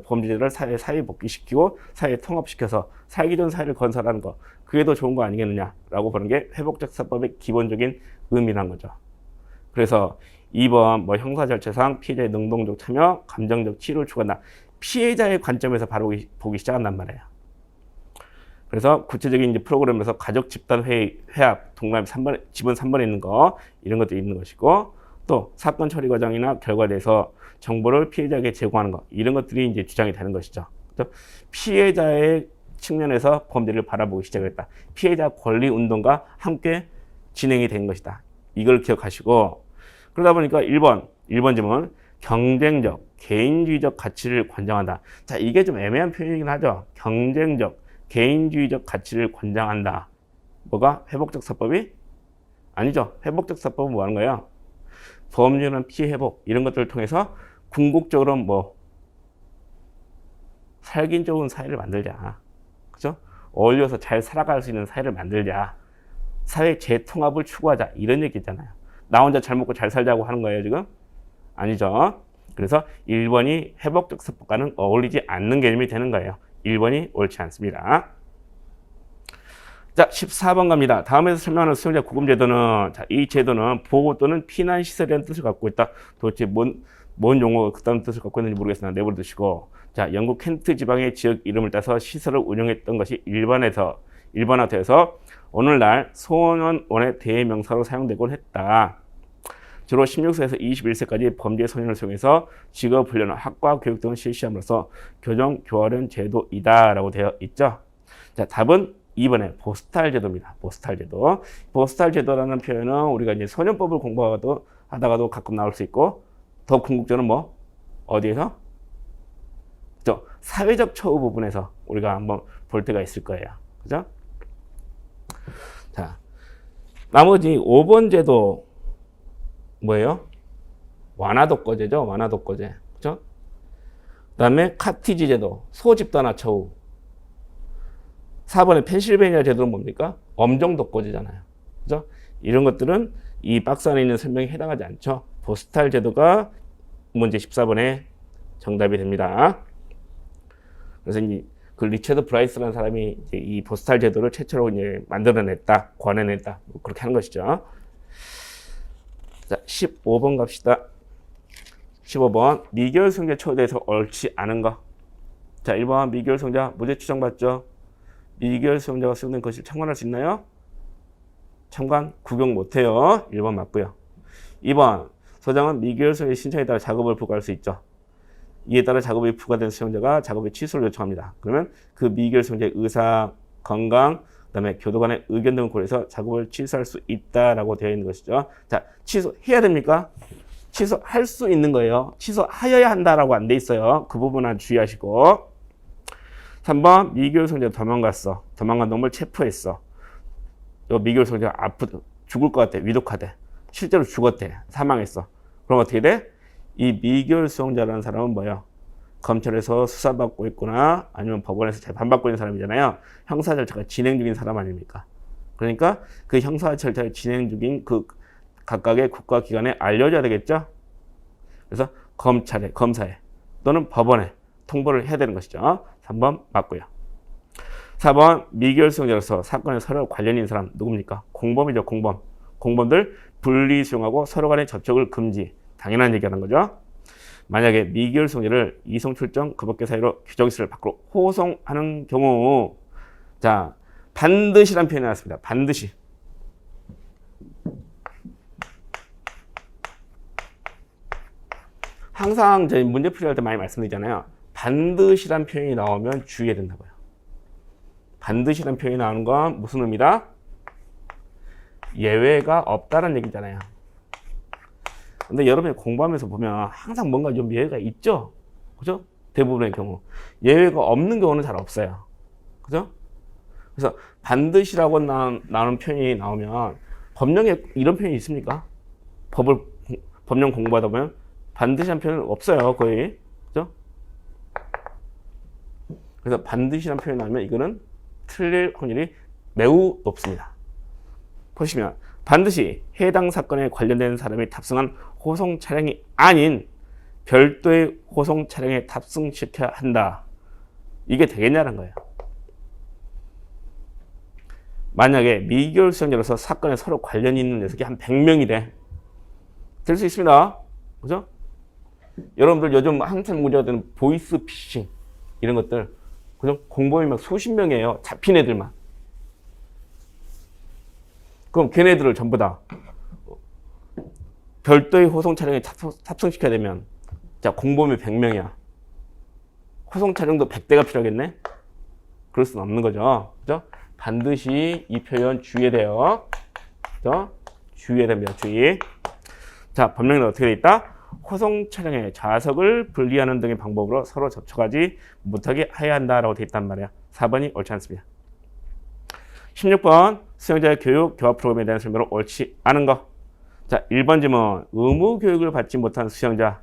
범죄자를 사회에 복귀시키고 사회에 통합시켜서 살기 좋은 사회를 건설하는 거, 그게 더 좋은 거 아니겠느냐라고 보는 게 회복적 사법의 기본적인 의미란 거죠. 그래서 2번 형사 절차상 피해자의 능동적 참여, 감정적 치료를 추구한다. 피해자의 관점에서 바로 보기 시작한단 말이에요. 그래서 구체적인 이제 프로그램에서 가족 집단 회합, 동그라미 3번, 지분 3번에 있는 거, 이런 것도 있는 것이고, 또 사건 처리 과정이나 결과에 대해서 정보를 피해자에게 제공하는 것, 이런 것들이 이제 주장이 되는 것이죠. 피해자의 측면에서 범죄를 바라보기 시작했다. 피해자 권리 운동과 함께 진행이 된 것이다. 이걸 기억하시고 그러다 보니까 1번 질문 경쟁적, 개인주의적 가치를 권장한다. 자, 이게 좀 애매한 표현이긴 하죠. 경쟁적, 개인주의적 가치를 권장한다. 뭐가? 회복적 사법이? 아니죠. 회복적 사법은 뭐 하는 거예요? 범죄는 피해 회복 이런 것들을 통해서 궁극적으로 뭐 살긴 좋은 사회를 만들자. 그죠? 어울려서 잘 살아갈 수 있는 사회를 만들자. 사회 재통합을 추구하자. 이런 얘기 있잖아요. 나 혼자 잘 먹고 잘 살자고 하는 거예요, 지금? 아니죠. 그래서 1번이 회복적 사법과는 어울리지 않는 개념이 되는 거예요. 1번이 옳지 않습니다. 자, 14번 갑니다. 다음에서 설명하는 수용자 구금제도는, 자, 이 제도는 보호 또는 피난시설이라는 뜻을 갖고 있다. 도대체 뭔 용어가 그다음 뜻을 갖고 있는지 모르겠으나 내버려 두시고, 자, 영국 켄트 지방의 지역 이름을 따서 시설을 운영했던 것이 일반화되어서 오늘날 소년원의 대명사로 사용되곤 했다. 주로 16세에서 21세까지 범죄 소년을 수용해서 직업훈련, 학과 교육 등을 실시함으로써 교정 교화련 제도이다라고 되어 있죠. 자, 답은 2번에 보스탈 제도입니다. 보스탈 제도. 보스탈 제도라는 표현은 우리가 이제 소년법을 공부하다가도 가끔 나올 수 있고, 더 궁극적으로는 뭐 어디에서? 그죠? 사회적 처우 부분에서 우리가 한번 볼 때가 있을 거예요. 그죠? 자, 나머지 5번 제도 뭐예요? 완화독거제죠. 완화독거제. 그죠? 그 다음에 카티지 제도, 소집단화 처우. 4번의 펜실베니아 제도는 뭡니까? 엄정독거제잖아요. 그죠? 이런 것들은 이 박스 안에 있는 설명에 해당하지 않죠. 보스탈 제도가 문제 14번의 정답이 됩니다. 그래서 이제 그 리처드 브라이스라는 사람이 이제 이 보스탈 제도를 최초로 이제 만들어냈다, 권해냈다, 뭐 그렇게 하는 것이죠. 자, 15번 갑시다. 15번 미결 수용자 처우에 대해서 옳지 않은 거. 자, 1번 미결 수용자 무죄 추정받죠. 미결 수용자가 수용된 것을 청구할 수 있나요? 청관 구경 못해요. 1번 맞고요. 2번 소장은 미결 수용의 신청에 따라 작업을 부과할 수 있죠. 이에 따라 작업이 부과된 수용자가 작업의 취소를 요청합니다. 그러면 그 미결 수용자의 의사, 건강, 그다음에 교도관의 의견 등을 고려해서 작업을 취소할 수 있다라고 되어 있는 것이죠. 자, 취소해야 됩니까? 취소할 수 있는 거예요. 취소하여야 한다라고 안 돼 있어요. 그 부분은 주의하시고. 3번 미결 수용자가 도망갔어. 도망간 놈을 체포했어. 요 미결 수용자가 죽을 것 같아. 위독하대. 실제로 죽었대. 사망했어. 그럼 어떻게 돼? 이 미결 수용자라는 사람은 뭐예요? 검찰에서 수사받고 있거나 아니면 법원에서 재판받고 있는 사람이잖아요. 형사 절차가 진행 중인 사람 아닙니까? 그러니까 그 형사 절차가 진행 중인 그 각각의 국가기관에 알려줘야 되겠죠? 그래서 검사에 또는 법원에 통보를 해야 되는 것이죠. 3번 맞고요. 4번 미결 수용자로서 사건에 서로 관련 있는 사람 누굽니까? 공범이죠. 공범들 분리 수용하고 서로 간의 접촉을 금지. 당연한 얘기하는 거죠. 만약에 미결 수용자를 이송 출정 그 밖의 사유로 규정시설 밖으로 호송하는 경우, 자, 반드시란 표현이 나왔습니다. 반드시. 항상 저희 문제풀이 할 때 많이 말씀드리잖아요. 반드시란 표현이 나오면 주의해야 된다고요. 반드시란 표현이 나오는 건 무슨 의미다? 예외가 없다는 얘기잖아요. 근데 여러분이 공부하면서 보면 항상 뭔가 좀 예외가 있죠? 그죠? 대부분의 경우. 예외가 없는 경우는 잘 없어요. 그죠? 그래서 반드시라고 나오는 표현이 나오면 법령에 이런 표현이 있습니까? 법령 공부하다 보면 반드시 한 표현은 없어요. 거의. 그죠? 그래서 반드시라는 표현이 나오면 이거는 틀릴 확률이 매우 높습니다. 보시면 반드시 해당 사건에 관련된 사람이 탑승한 호송 차량이 아닌 별도의 호송 차량에 탑승시켜야 한다. 이게 되겠냐는 거예요. 만약에 미결 수용자로서 사건에 서로 관련이 있는 녀석이 한 100명이래. 될 수 있습니다. 그죠? 여러분들 요즘 한참 문제가 되는 보이스 피싱 이런 것들, 그죠? 공범이 막 수십 명이에요. 잡힌 애들만. 그럼 걔네들을 전부 다 별도의 호송 차량에 탑승시켜야 되면, 자, 공범이 100명이야. 호송 차량도 100대가 필요하겠네? 그럴 수는 없는 거죠. 그죠? 반드시 이 표현 주의해야 돼요. 그죠? 주의해야 됩니다. 주의. 자, 법령에는 어떻게 돼 있다? 호송 차량의 좌석을 분리하는 등의 방법으로 서로 접촉하지 못하게 해야 한다라고 돼 있단 말이야. 4번이 옳지 않습니다. 16번 수용자의 교육, 교화 프로그램에 대한 설명으로 옳지 않은 거. 자, 1번 질문. 의무 교육을 받지 못한 수용자에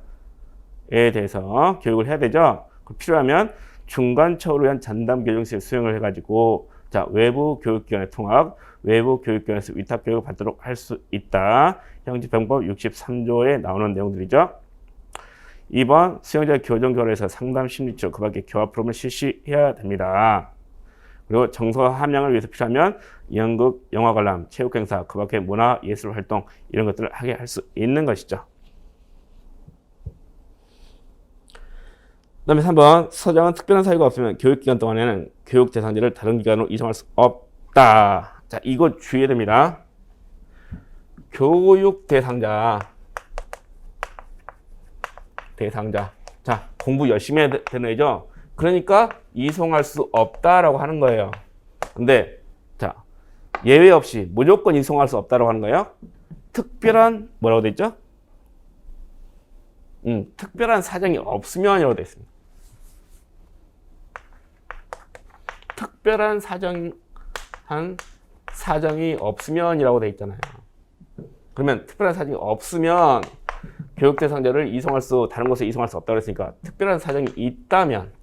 대해서 교육을 해야 되죠. 필요하면 중간처우를 위한 전담 교정실 수용을 해가지고 자, 외부 교육기관에 통학, 외부 교육기관에서 위탁 교육을 받도록 할 수 있다. 형집병법 63조에 나오는 내용들이죠. 2번 수용자의 교정 교류에서 상담 심리치료 그 밖에 교화 프로그램을 실시해야 됩니다. 그리고 정서 함양을 위해서 필요하면 연극, 영화 관람, 체육 행사, 그 밖에 문화 예술 활동 이런 것들을 하게 할 수 있는 것이죠. 그다음에 3번 서장은 특별한 사유가 없으면 교육기간 동안에는 교육 대상자를 다른 기관으로 이송할 수 없다. 자, 이거 주의해야 됩니다. 교육 대상자. 자, 공부 열심히 해야 되는 애죠. 그러니까 이송할 수 없다라고 하는 거예요. 근데 자, 예외 없이 무조건 이송할 수 없다라고 하는 거예요. 특별한 뭐라고 돼 있죠? 특별한 사정이 없으면이라고 돼 있습니다. 특별한 사정이 없으면이라고 돼 있잖아요. 그러면 특별한 사정이 없으면 교육 대상자를 다른 곳에 이송할 수 없다고 했으니까 특별한 사정이 있다면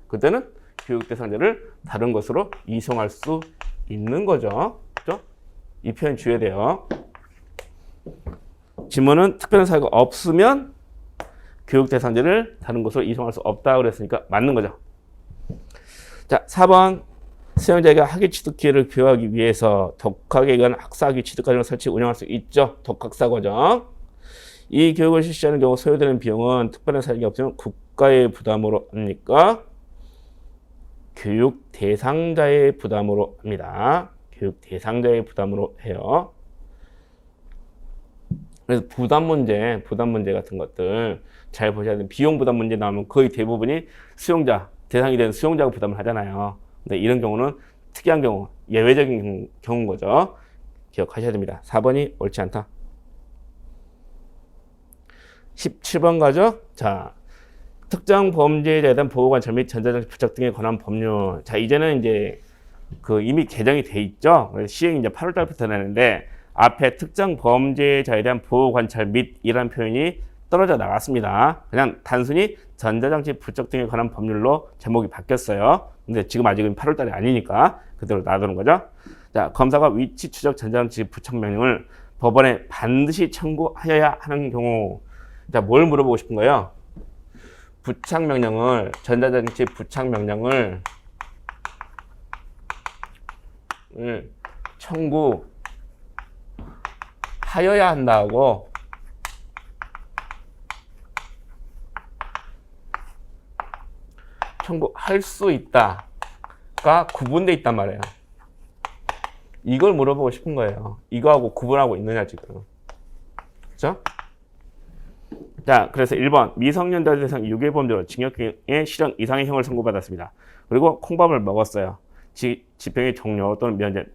그때는 교육 대상자를 다른 곳으로 이송할 수 있는 거죠. 그렇죠? 이 표현 주의해야 돼요. 지문은 특별한 사유가 없으면 교육 대상자를 다른 곳으로 이송할 수 없다고 그랬으니까 맞는 거죠. 자, 4번 수용자에게 학위 취득 기회를 부여하기 위해서 독학에 의한 학사학위 취득 과정을 설치 운영할 수 있죠. 독학사 과정. 이 교육을 실시하는 경우 소요되는 비용은 특별한 사정이 없으면 국가의 부담으로 합니까? 교육 대상자의 부담으로 합니다. 교육 대상자의 부담으로 해요. 그래서 부담 문제 같은 것들 잘 보셔야 돼요. 비용 부담 문제 나오면 거의 대부분이 대상이 되는 수용자가 부담을 하잖아요. 근데 이런 경우는 특이한 경우, 예외적인 경우인 거죠. 기억하셔야 됩니다. 4번이 옳지 않다. 17번 가죠. 자, 특정 범죄자에 대한 보호관찰 및 전자장치 부착 등에 관한 법률. 자, 이제는 이제 이미 개정이 돼 있죠. 그래서 시행이 이제 8월 달부터 되는데 앞에 특정 범죄자에 대한 보호관찰 및 이란 표현이 떨어져 나갔습니다. 그냥 단순히 전자장치 부착 등에 관한 법률로 제목이 바뀌었어요. 근데 지금 아직은 8월 달이 아니니까 그대로 놔두는 거죠. 자, 검사가 위치 추적 전자장치 부착 명령을 법원에 반드시 청구하여야 하는 경우. 자, 뭘 물어보고 싶은 거예요? 전자장치 부착 명령을 청구하여야 한다고. 청구할 수 있다가 구분돼 있단 말이에요. 이걸 물어보고 싶은 거예요. 이거하고 구분하고 있느냐 지금. 그렇죠? 자, 그래서 1번 미성년자 대상 유괴범죄로 징역의 실형 이상의 형을 선고받았습니다. 그리고 콩밥을 먹었어요. 집행의 종료 또는 면제.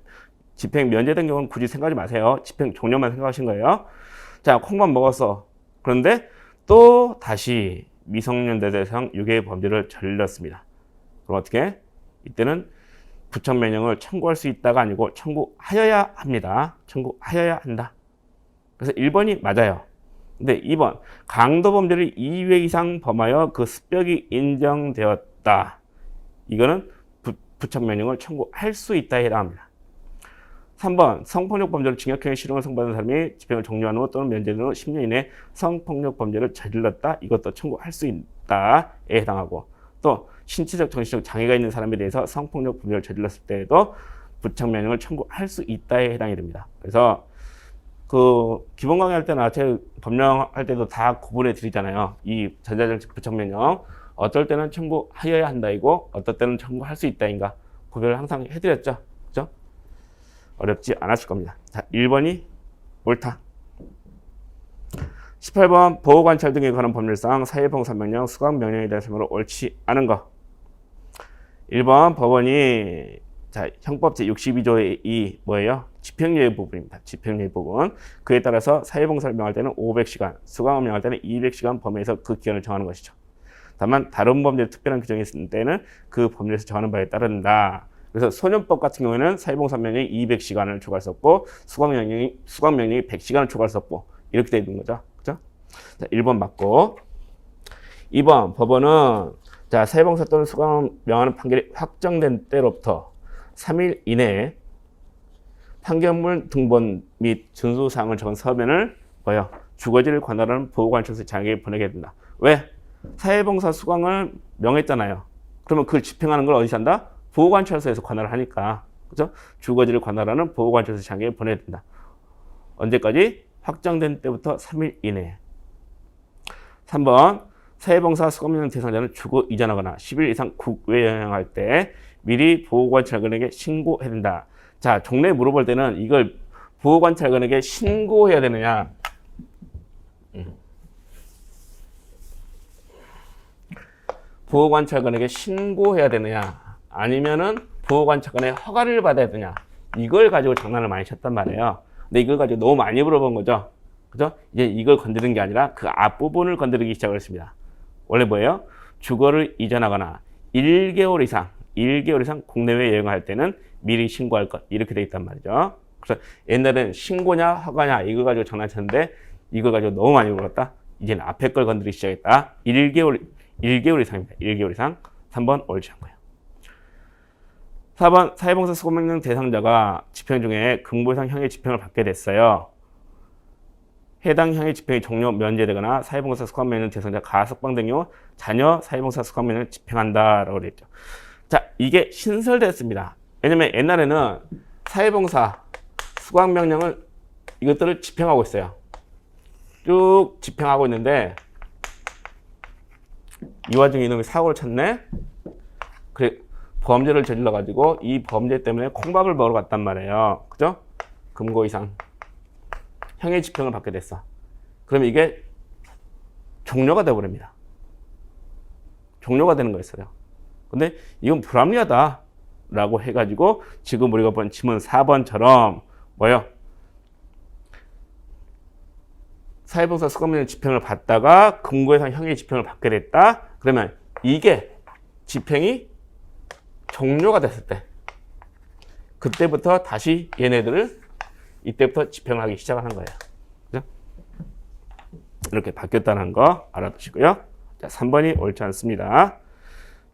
집행 면제된 경우는 굳이 생각하지 마세요. 집행 종료만 생각하신 거예요. 자, 콩밥 먹었어. 그런데 또 다시 미성년자 대상 유괴범죄를 저질렀습니다. 그럼 어떻게? 이때는 부착 명령을 청구할 수 있다가 아니고 청구하여야 합니다. 청구하여야 한다. 그래서 1번이 맞아요. 근데 2번 강도범죄를 2회 이상 범하여 그 습격이 인정되었다. 이거는 부착 명령을 청구할 수 있다에 해당합니다. 3번 성폭력 범죄로 징역형의 실형을 선고받은 사람이 집행을 종료한 후 또는 면제된 후 10년 이내 성폭력 범죄를 저질렀다. 이것도 청구할 수 있다에 해당하고, 또 신체적 정신적 장애가 있는 사람에 대해서 성폭력 범죄를 저질렀을 때에도 부착 명령을 청구할 수 있다에 해당이 됩니다. 그래서 기본 강의할 때나 제 법령할 때도 다 구분해 드리잖아요. 이 전자장치 부착 명령 어떨 때는 청구하여야 한다이고 어떨 때는 청구할 수 있다인가 구별을 항상 해드렸죠. 그죠? 어렵지 않았을 겁니다. 자, 1번이 옳다. 18번 보호관찰 등에 관한 법률상 사회봉사명령, 수강명령에 대한 설명으로 옳지 않은 거. 1번 법원이 자, 형법 제62조의 2 뭐예요? 집행유예 부분입니다. 집행유예 부분. 그에 따라서 사회봉사를 명할 때는 500시간, 수강을 명할 때는 200시간 범위에서 그 기간을 정하는 것이죠. 다만 다른 법률에 특별한 규정이 있을 때는 그 법률에서 정하는 바에 따른다. 그래서 소년법 같은 경우에는 사회봉사 명령이 200시간을 초과할 수 없고 수강 명령이 100시간을 초과할 수 없고 이렇게 되어 있는 거죠. 그죠? 자, 1번 맞고 2번 법원은 자, 사회봉사 또는 수강을 명하는 판결이 확정된 때로부터 3일 이내에 판결문 등본 및 준수사항을 적은 서면을 뭐요? 주거지를 관할하는 보호관찰소 장에게 보내게 된다. 왜? 사회봉사 수강을 명했잖아요. 그러면 그걸 집행하는 걸 어디서 한다? 보호관찰소에서 관할을 하니까. 그죠? 주거지를 관할하는 보호관찰소 장에게 보내야 된다. 언제까지? 확정된 때부터 3일 이내에. 3번 사회봉사 수강명 대상자는 주거 이전하거나 10일 이상 국외 여행할 때 미리 보호관찰관에게 신고해야 된다. 자, 종래 물어볼 때는 이걸 보호관찰관에게 신고해야 되느냐? 보호관찰관에게 신고해야 되느냐? 아니면은 보호관찰관의 허가를 받아야 되냐? 이걸 가지고 장난을 많이 쳤단 말이에요. 근데 이걸 가지고 너무 많이 물어본 거죠. 그죠? 이제 이걸 건드리는 게 아니라 그 앞부분을 건드리기 시작을 했습니다. 원래 뭐예요? 주거를 이전하거나 1개월 이상 국내외 여행할 때는 미리 신고할 것. 이렇게 돼 있단 말이죠. 그래서 옛날에는 신고냐 허가냐 이걸 가지고 장난쳤는데 이걸 가지고 너무 많이 물었다. 이제는 앞에 걸 건드리기 시작했다. 1개월 이상입니다. 1개월 이상. 3번 옳지 않고요. 4번 사회봉사 수강명령 대상자가 집행 중에 금고 이상 형의 집행을 받게 됐어요. 해당 형의 집행이 종료 면제되거나 사회봉사 수강명령 대상자 가석방 등 경우 자녀 사회봉사 수강명령을 집행한다라고 되어 있죠. 자, 이게 신설됐습니다. 왜냐면 옛날에는 사회봉사 수강명령을 이것들을 집행하고 있어요. 쭉 집행하고 있는데 이 와중에 이놈이 사고를 쳤네. 그래 범죄를 저질러 가지고 이 범죄 때문에 콩밥을 먹으러 갔단 말이에요. 그죠? 금고 이상 형의 집행을 받게 됐어. 그러면 이게 종료가 되어버립니다. 종료가 되는 거였어요. 근데 이건 불합리하다라고 해가지고 지금 우리가 본 지문 4번처럼 뭐요? 사회봉사 수강명령 집행을 받다가 금고에서 형의 집행을 받게 됐다. 그러면 이게 집행이 종료가 됐을 때 그때부터 다시 얘네들을 이때부터 집행을 하기 시작하는 거예요. 그죠? 이렇게 바뀌었다는 거 알아두시고요. 자, 3번이 옳지 않습니다.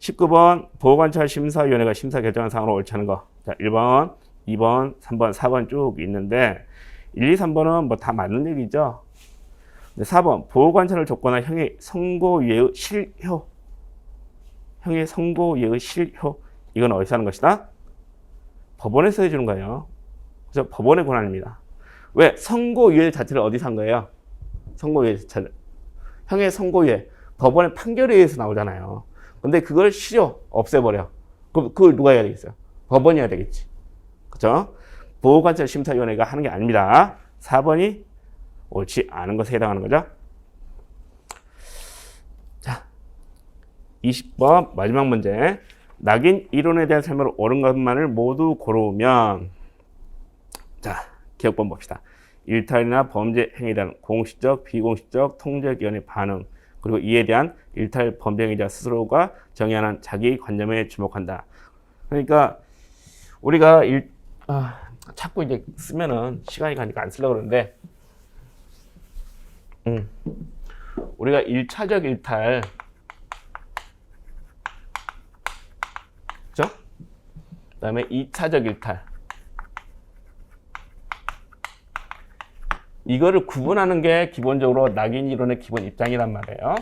19번 보호관찰심사위원회가 심사 결정한 사항으로 옳지 않은 거. 자, 1번, 2번, 3번, 4번 쭉 있는데 1, 2, 3번은 뭐 다 맞는 얘기죠. 4번 보호관찰을 줬거나 형의 선고유예의 실효. 형의 선고유예의 실효. 이건 어디서 하는 것이다? 법원에서 해주는 거예요. 그래서 법원의 권한입니다. 왜? 선고유예 자체를 어디서 한 거예요? 선고유예 자체를. 형의 선고유예. 법원의 판결에 의해서 나오잖아요. 근데 그걸 실효, 없애버려. 그럼 그걸 누가 해야 되겠어요? 법원이 해야 되겠지. 그죠? 보호관찰심사위원회가 하는 게 아닙니다. 4번이 옳지 않은 것에 해당하는 거죠. 자, 20번 마지막 문제. 낙인 이론에 대한 설명을 옳은 것만을 모두 고르면 자, 기억번 봅시다. 일탈이나 범죄 행위에 대한 공식적, 비공식적, 통제기관의 반응 그리고 이에 대한 일탈 범죄 행위자 스스로가 정의하는 자기 관념에 주목한다. 그러니까 우리가 자꾸 이제 쓰면은 시간이 가니까 안 쓰려고 그러는데 우리가 1차적 일탈 그죠? 그 다음에 2차적 일탈 이거를 구분하는 게 기본적으로 낙인 이론의 기본 입장이란 말이에요.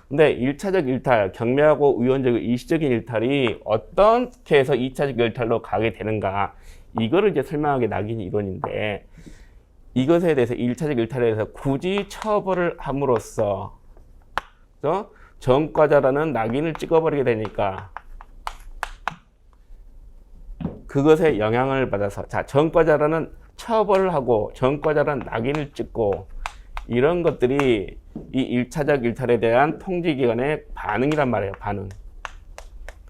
근데 1차적 일탈, 경미하고 의원적이고 일시적인 일탈이 어떻게 해서 2차적 일탈로 가게 되는가 이거를 이제 설명하는 게 낙인 이론인데 이것에 대해서 1차적 일탈에 대해서 굳이 처벌을 함으로써 그죠? 전과자라는 낙인을 찍어버리게 되니까 그것에 영향을 받아서 자 전과자라는 처벌을 하고 전과자라는 낙인을 찍고 이런 것들이 이 1차적 일탈에 대한 통지기관의 반응이란 말이에요. 반응.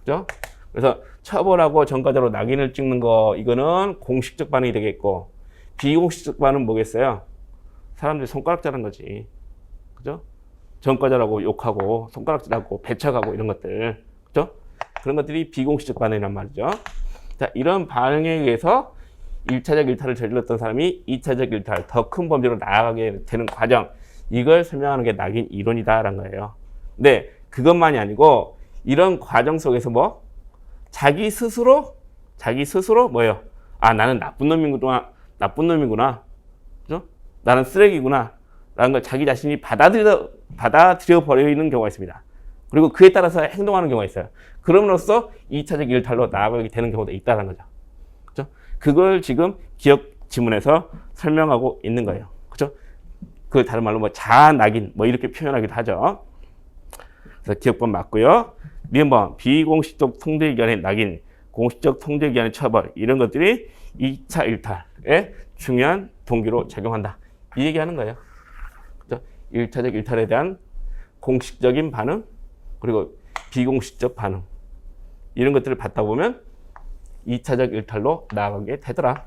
그죠? 그래서 처벌하고 전과자로 낙인을 찍는 거, 이거는 공식적 반응이 되겠고, 비공식적 반응은 뭐겠어요? 사람들이 손가락 자는 거지. 그죠? 전과자라고 욕하고, 손가락질하고, 배척하고, 이런 것들. 그죠? 그런 것들이 비공식적 반응이란 말이죠. 자, 이런 반응에 의해서 1차적 일탈을 저질렀던 사람이 2차적 일탈, 더 큰 범죄로 나아가게 되는 과정, 이걸 설명하는 게 낙인 이론이다라는 거예요. 근데 그것만이 아니고 이런 과정 속에서 뭐 자기 스스로 뭐예요? 아, 나는 나쁜 놈이구나. 그죠? 나는 쓰레기구나. 라는 걸 자기 자신이 받아들여 버리는 경우가 있습니다. 그리고 그에 따라서 행동하는 경우가 있어요. 그럼으로써 2차적 일탈로 나아가게 되는 경우도 있다는 거죠. 그죠? 그걸 지금 기억 지문에서 설명하고 있는 거예요. 그죠? 그 다른 말로 뭐 자아 낙인 뭐 이렇게 표현하기도 하죠. 그래서 기억법 맞고요. 니은번 비공식적 통제기관의 낙인, 공식적 통제기관의 처벌, 이런 것들이 2차 일탈에 중요한 동기로 작용한다. 이 얘기하는 거예요. 그죠? 1차적 일탈에 대한 공식적인 반응, 그리고 비공식적 반응, 이런 것들을 받다 보면 2차적 일탈로 나아가게 되더라.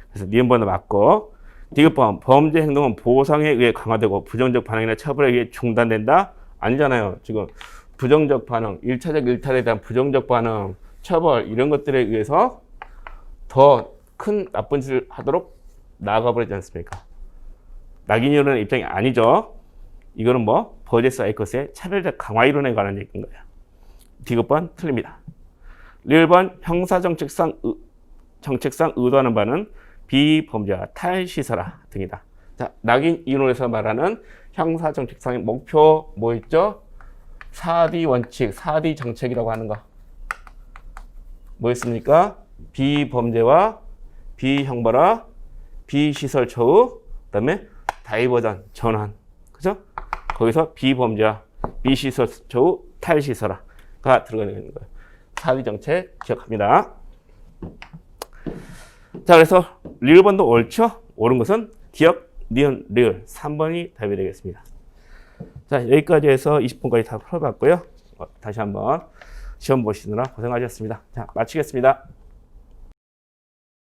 그래서 니은번을 맞고, 디귿번 범죄 행동은 보상에 의해 강화되고 부정적 반응이나 처벌에 의해 중단된다? 아니잖아요. 지금 부정적 반응, 1차적 일탈에 대한 부정적 반응, 처벌, 이런 것들에 의해서 더 큰 나쁜 짓을 하도록 나아가 버리지 않습니까? 낙인 이론의 입장이 아니죠. 이거는 뭐 버제스 아이커스의 차별적 강화 이론에 관한 얘기인 거예요. 디귿번 틀립니다. 리을번 형사정책상 의도하는 바는 비범죄와 탈시설화 등이다. 자, 낙인 이론에서 말하는 형사정책상의 목표 뭐 있죠? 4D 원칙, 4D 정책이라고 하는 거. 뭐였습니까? 비범죄와 비형벌화, 비시설 처우, 그다음에 다이버전, 전환. 그죠? 거기서 비범죄와 비시설 처우, 탈시설화가 들어가는 거예요. 4D 정책 기억합니다. 자, 그래서 리을번도 옳죠? 옳은 것은 기억, 니은, 리을 3번이 답이 되겠습니다. 자, 여기까지 해서 20분까지 다 풀어봤고요. 다시 한번 시험 보시느라 고생하셨습니다. 자, 마치겠습니다.